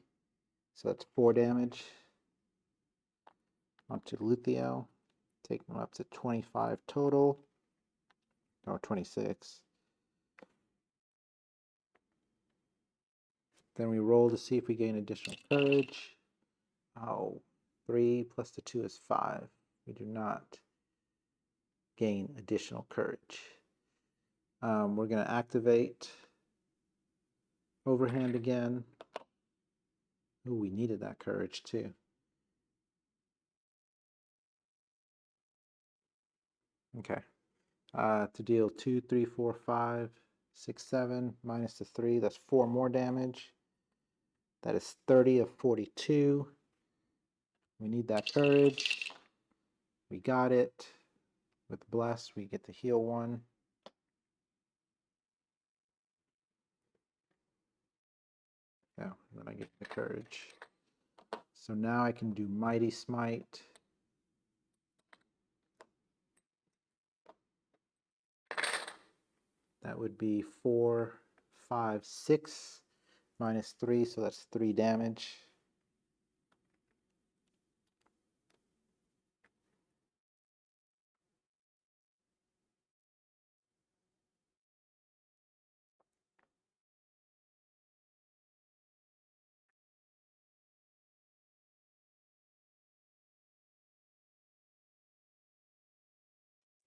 So that's 4 damage. Onto Luthiel. Take them up to 25 total. Or 26. Then we roll to see if we gain additional courage. Oh, 3 plus the 2 is 5. We do not gain additional courage. We're going to activate Overhand again. Ooh, we needed that courage too. Okay. To deal 2, 3, 4, 5, 6, 7, minus the 3, that's 4 more damage. That is 30 of 42. We need that courage. We got it. With Bless, we get to heal 1. Yeah, and then I get the courage. So now I can do Mighty Smite. That would be 4, 5, 6 minus 3, so that's 3 damage.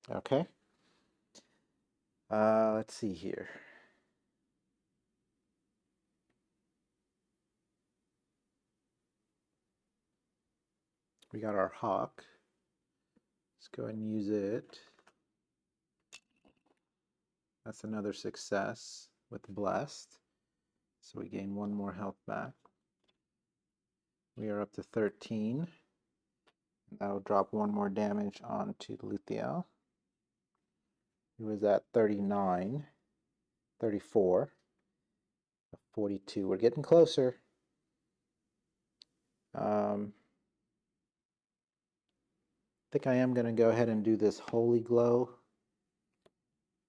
Okay. Let's see here. We got our hawk. Let's go ahead and use it. That's another success with blessed. So we gain 1 more health back. We are up to 13. That'll drop 1 more damage onto Luthiel. He was at 39, 34, 42. We're getting closer. I think I am going to go ahead and do this Holy Glow.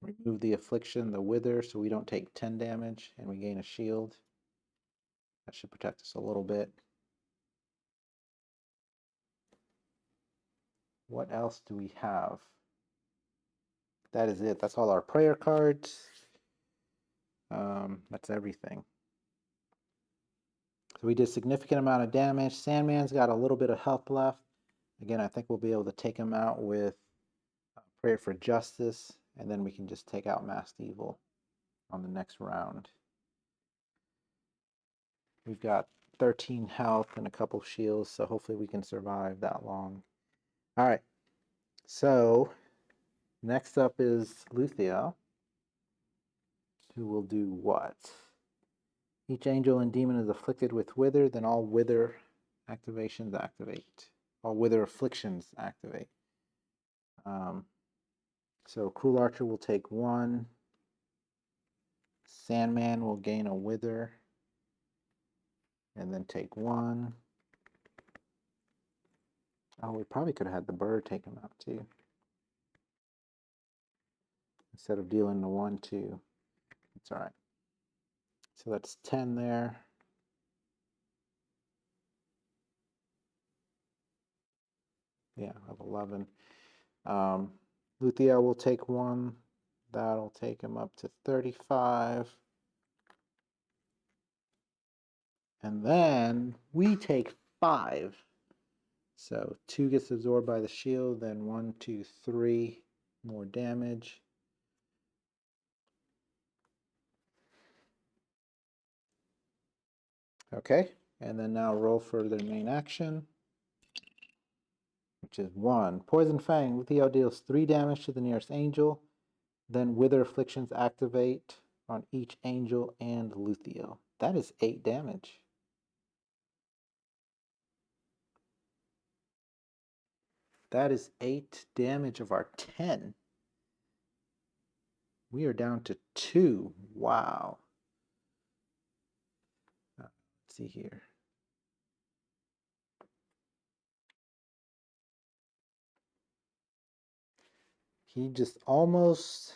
Remove the affliction, the wither, so we don't take 10 damage and we gain a shield. That should protect us a little bit. What else do we have? That is it. That's all our prayer cards. That's everything. So we did a significant amount of damage. Sandman's got a little bit of health left. Again, I think we'll be able to take him out with prayer for justice, and then we can just take out Masked Evil on the next round. We've got 13 health and a couple shields, so hopefully we can survive that long. All right, so next up is Luthiel, who will do what? Each angel and demon is afflicted with wither, then all wither activations activate. All wither afflictions activate. So Cruel Archer will take 1. Sandman will gain a wither and then take 1. Oh, we probably could have had the bird take him out too. Instead of dealing the 1, 2. It's all right. So that's 10 there. Yeah, of 11. Luthiel will take 1. That'll take him up to 35. And then we take 5. So 2 gets absorbed by the shield, then 1, 2, 3 more damage. Okay, and then now roll for their main action, which is 1. Poison Fang. Luthiel deals 3 damage to the nearest angel. Then Wither Afflictions activate on each angel and Luthiel. That is 8 damage. That is 8 damage of our 10. We are down to 2. Wow. Let's see here. She just almost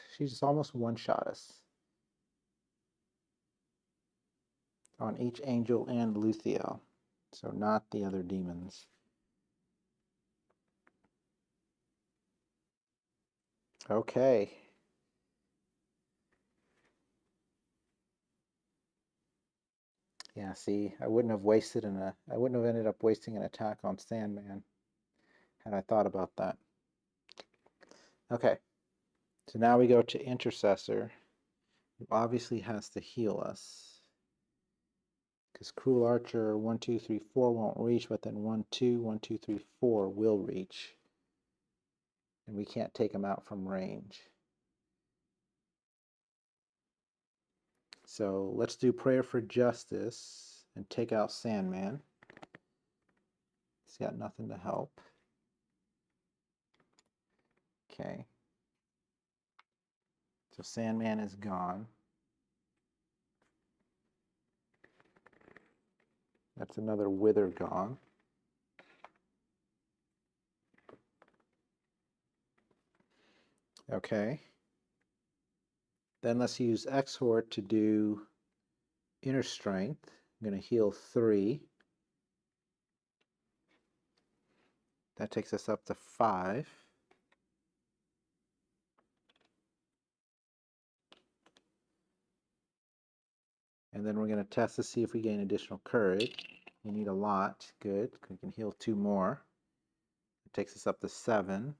one-shot us on each angel and Luthiel. So not the other demons. Okay. Yeah, see, I wouldn't have ended up wasting an attack on Sandman had I thought about that. Okay. So now we go to Intercessor, who obviously has to heal us. Because Cruel Archer 1, 2, 3, 4 won't reach, but then 1, 2, 1, 2, 3, 4 will reach. And we can't take him out from range. So let's do Prayer for Justice and take out Sandman. He's got nothing to help. Okay. So Sandman is gone. That's another Wither gone. Okay. Then let's use Exhort to do Inner Strength. I'm going to heal 3. That takes us up to 5. And then we're going to test to see if we gain additional courage. We need a lot. Good. We can heal 2 more. It takes us up to 7.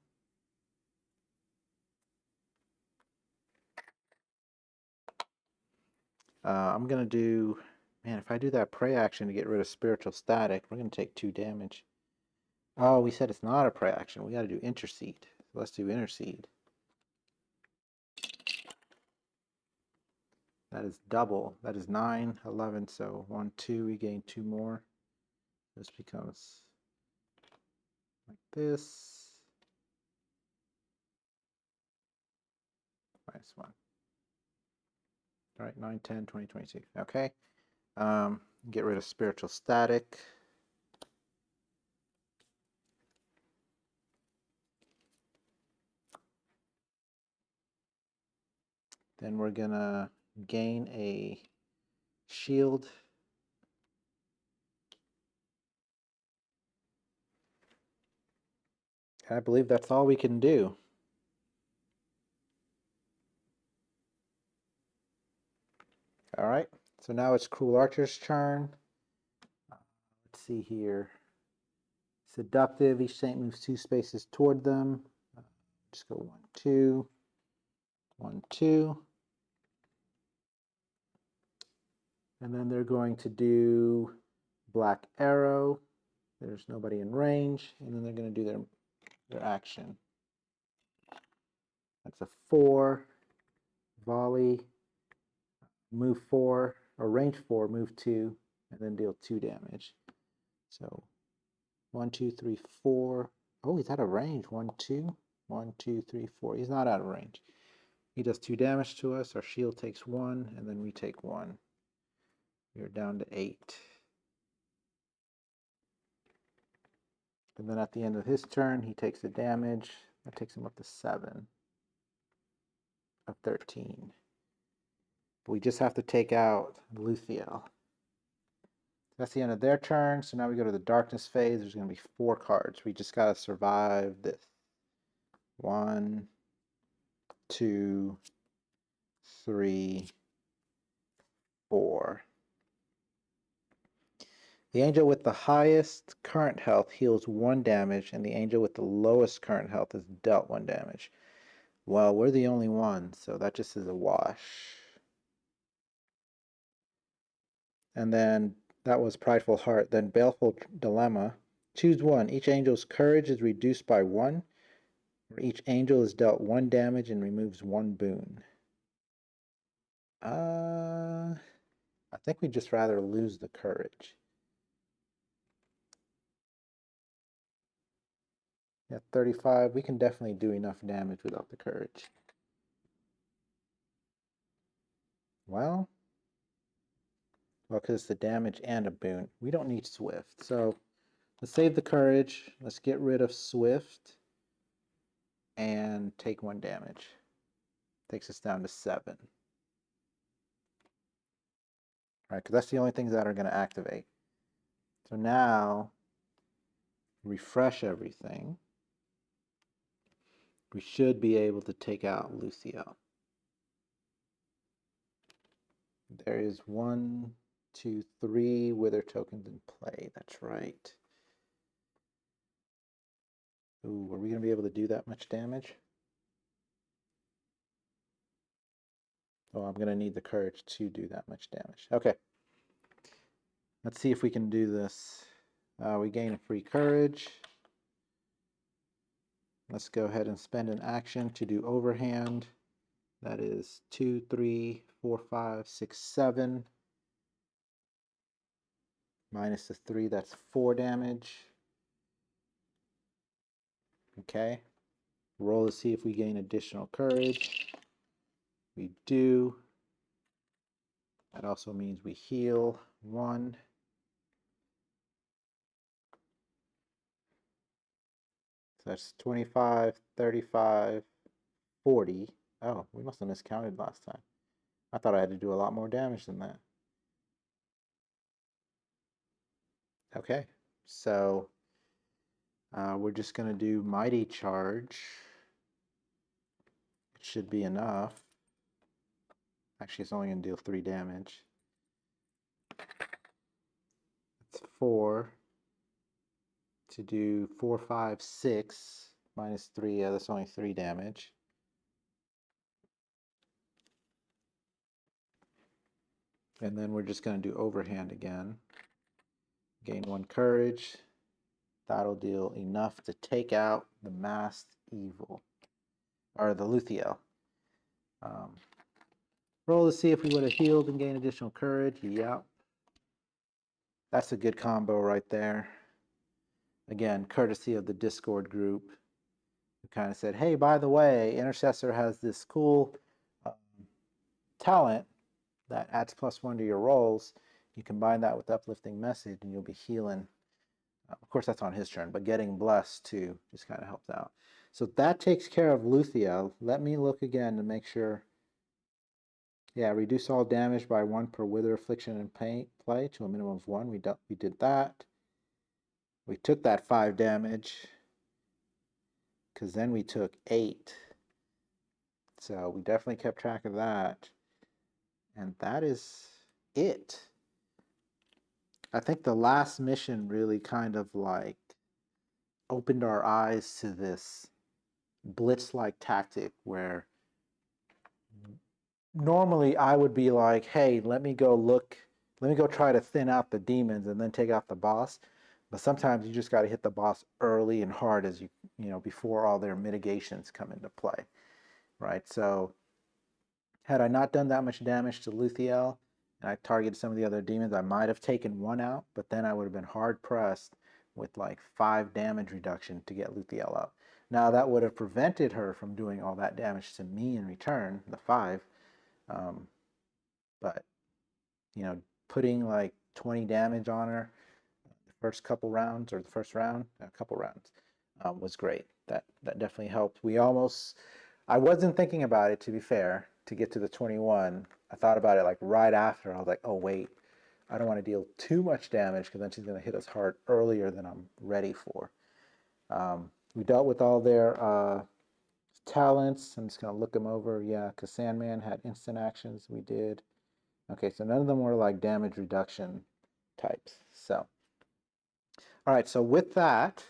I'm going to do... Man, if I do that pray action to get rid of spiritual static, we're going to take 2 damage. Oh, we said it's not a pray action. We got to do Intercede. So let's do Intercede. That is double. That is 9, 11. So 1, 2. We gain 2 more. This becomes like this. -1. All right, 9, 10, 20, 22. Okay. Get rid of spiritual static. Then we're gonna gain a shield. I believe that's all we can do. All right, so now it's Cruel Archer's turn. Let's see here. Seductive, each saint moves 2 spaces toward them. Just go 1, 2, 1, 2. And then they're going to do Black Arrow. There's nobody in range. And then they're going to do their action. That's a 4. Volley. Move 4, or range 4, move 2, and then deal 2 damage. So 1, 2, 3, 4. Oh, he's out of range. 1, 2. 1, 2, 3, 4. He's not out of range. He does 2 damage to us. Our shield takes 1, and then we take 1. We're down to 8. And then at the end of his turn, he takes the damage. That takes him up to 7 of 13. We just have to take out Luthiel. That's the end of their turn. So now we go to the darkness phase. There's going to be 4 cards. We just got to survive this. 1, 2, 3, 4. The angel with the highest current health heals 1 damage, and the angel with the lowest current health is dealt 1 damage. Well, we're the only one, so that just is a wash. And then that was Prideful Heart. Then Baleful Dilemma. Choose 1. Each angel's courage is reduced by 1. Or each angel is dealt 1 damage and removes 1 boon. I think we'd just rather lose the courage. At 35, we can definitely do enough damage without the courage. Well, because it's the damage and a boon. We don't need Swift. So let's save the courage. Let's get rid of Swift and take 1 damage. Takes us down to 7. All right, because that's the only things that are going to activate. So now, refresh everything. We should be able to take out Luthiel. There is 1, 2, 3 Wither tokens in play. That's right. Ooh, are we going to be able to do that much damage? Oh, I'm going to need the courage to do that much damage. Okay. Let's see if we can do this. We gain a free courage. Let's go ahead and spend an action to do overhand. That is 2, 3, 4, 5, 6, 7. Minus the 3, that's 4 damage. Okay. Roll to see if we gain additional courage. We do. That also means we heal 1. So that's 25, 35, 40. Oh, we must have miscounted last time. I thought I had to do a lot more damage than that. Okay, so we're just going to do Mighty Charge. It should be enough. Actually, it's only going to deal 3 damage. It's 4 to do 4, 5, 6 minus 3. Yeah, that's only 3 damage. And then we're just going to do Overhand again. Gain 1 courage. That'll deal enough to take out the masked evil, or the Luthiel. Roll to see if we would have healed and gained additional courage. Yep. That's a good combo right there. Again, courtesy of the Discord group, who kind of said, hey, by the way, Intercessor has this cool talent that adds +1 to your rolls. You combine that with Uplifting Message and you'll be healing. Of course, that's on his turn, but getting blessed too just kind of helps out. So that takes care of Luthiel. Let me look again to make sure. Yeah, reduce all damage by 1 per Wither, Affliction, and Pain play to a minimum of 1. We did that. We took that 5 damage because then we took 8. So we definitely kept track of that. And that is it. I think the last mission really kind of like opened our eyes to this blitz-like tactic where normally I would be like, hey, let me go try to thin out the demons and then take out the boss. But sometimes you just got to hit the boss early and hard as you know, before all their mitigations come into play, right? So had I not done that much damage to Luthiel and I targeted some of the other demons, I might have taken 1 out, but then I would have been hard pressed with like 5 damage reduction to get Luthiel up. Now that would have prevented her from doing all that damage to me in return, the 5. But you know, putting like 20 damage on her the first couple rounds, or the first round, a couple rounds, was great. That definitely helped. I wasn't thinking about it, to be fair, to get to the 21. I thought about it like right after. I was like, oh wait, I don't want to deal too much damage because then she's going to hit us hard earlier than I'm ready for. We dealt with all their talents. I'm just going to look them over. Yeah, because Sandman had instant actions. We did. Okay, so none of them were like damage reduction types. So, all right, so with that,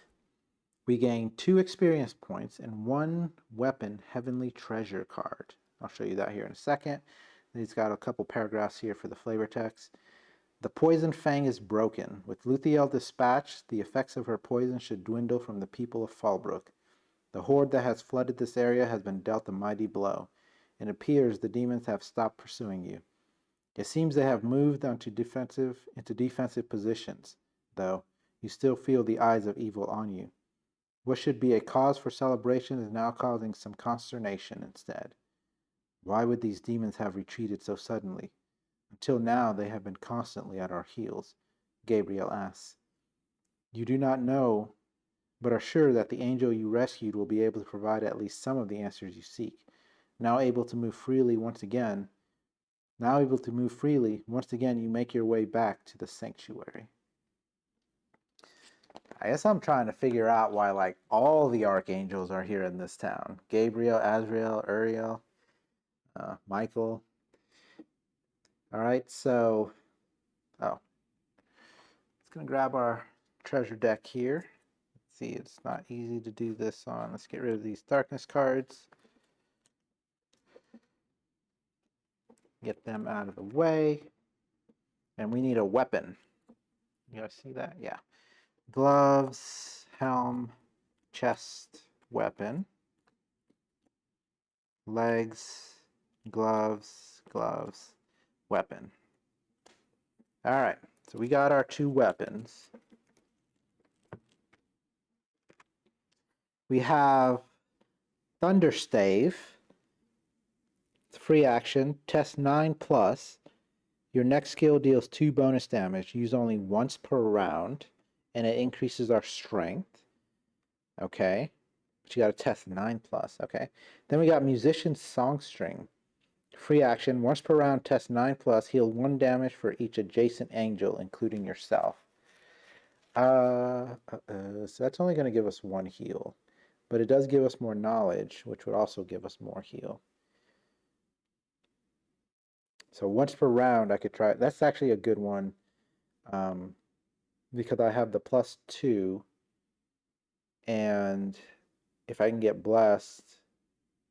we gain 2 experience points and 1 weapon heavenly treasure card. I'll show you that here in a second. He's got a couple paragraphs here for the flavor text. The poison fang is broken. With Luthiel dispatched, the effects of her poison should dwindle from the people of Fallbrook. The horde that has flooded this area has been dealt a mighty blow. It appears the demons have stopped pursuing you. It seems they have moved into defensive positions, though you still feel the eyes of evil on you. What should be a cause for celebration is now causing some consternation instead. Why would these demons have retreated so suddenly? Until now, they have been constantly at our heels, Gabriel asks. You do not know, but are sure that the angel you rescued will be able to provide at least some of the answers you seek. Now able to move freely once again, you make your way back to the sanctuary. I guess I'm trying to figure out why like all the archangels are here in this town. Gabriel, Azrael, Uriel, Michael. All right, so, let's gonna grab our treasure deck here. Let's see, it's not easy to do this on. Let's get rid of these darkness cards. Get them out of the way. And we need a weapon. You guys see that? Yeah. Gloves, helm, chest, weapon. Legs, gloves, weapon. All right, so we got our 2 weapons. We have Thunderstave. It's free action, test 9+. Your next skill deals 2 bonus damage, used only once per round, and it increases our strength. Okay, but you got to test 9+. Okay, then we got Musician's Songstring. Free action. Once per round, test 9+. Heal 1 damage for each adjacent angel, including yourself. So that's only going to give us 1 heal. But it does give us more knowledge, which would also give us more heal. So once per round, I could try. That's actually a good one. Because I have the +2. And if I can get blessed,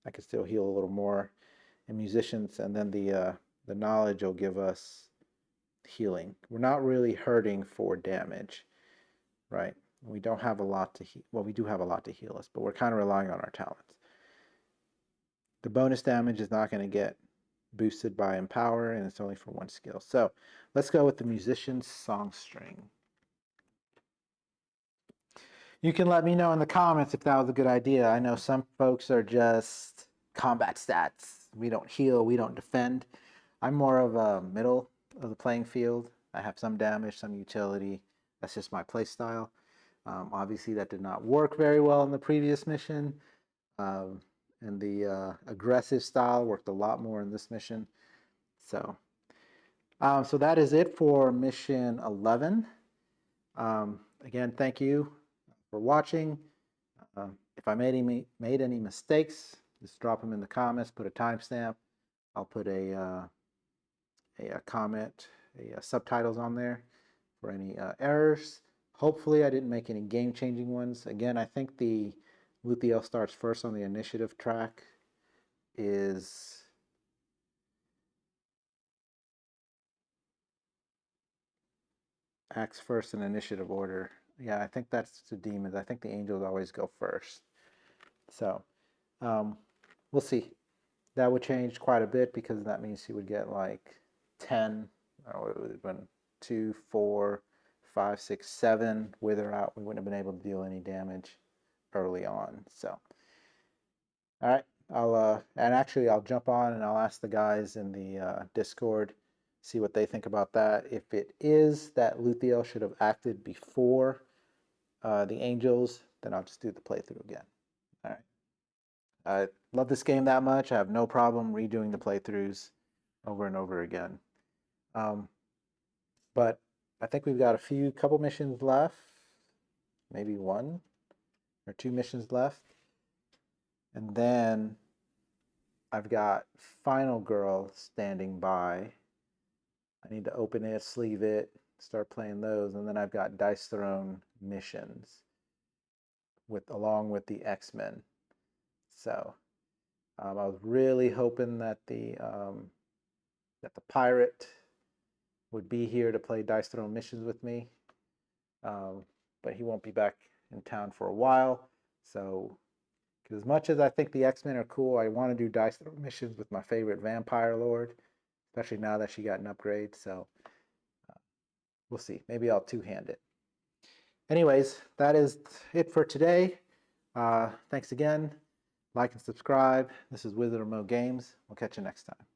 I can still heal a little more. And musicians, and then the knowledge will give us healing. We're not really hurting for damage, right? We don't have a lot to heal. Well, we do have a lot to heal us, but we're kind of relying on our talents. The bonus damage is not going to get boosted by Empower, and it's only for 1 skill. So let's go with the Musician's Songstring. You can let me know in the comments if that was a good idea. I know some folks are just combat stats. We don't heal, we don't defend. I'm more of a middle of the playing field. I have some damage, some utility. That's just my play style. Obviously, that did not work very well in the previous mission. And the aggressive style worked a lot more in this mission. So that is it for mission 11. Again, thank you for watching. If I made any mistakes, just drop them in the comments. Put a timestamp. I'll put a comment, subtitles on there for any errors. Hopefully, I didn't make any game-changing ones. Again, I think the Luthiel starts first on the initiative track. Is acts first in initiative order. Yeah, I think that's the demons. I think the angels always go first. So we'll see. That would change quite a bit because that means he would get like 10, or it would have been 2, 4, 5, 6, 7 wither out. We wouldn't have been able to deal any damage early on. So, all right. I'll jump on and I'll ask the guys in the Discord, see what they think about that. If it is that Luthiel should have acted before the angels, then I'll just do the playthrough again. All right. I love this game that much. I have no problem redoing the playthroughs over and over again. But I think we've got a couple missions left, maybe 1 or 2 missions left. And then I've got Final Girl standing by. I need to open it, sleeve it, start playing those. And then I've got Dice Throne missions along with the X-Men. So I was really hoping that the pirate would be here to play Dice Throne missions with me, but he won't be back in town for a while. So, as much as I think the X-Men are cool, I want to do Dice Throne missions with my favorite Vampire Lord, especially now that she got an upgrade. So we'll see. Maybe I'll two-hand it. Anyways, that is it for today. Thanks again. Like and subscribe. This is Wizard of Mo Games. We'll catch you next time.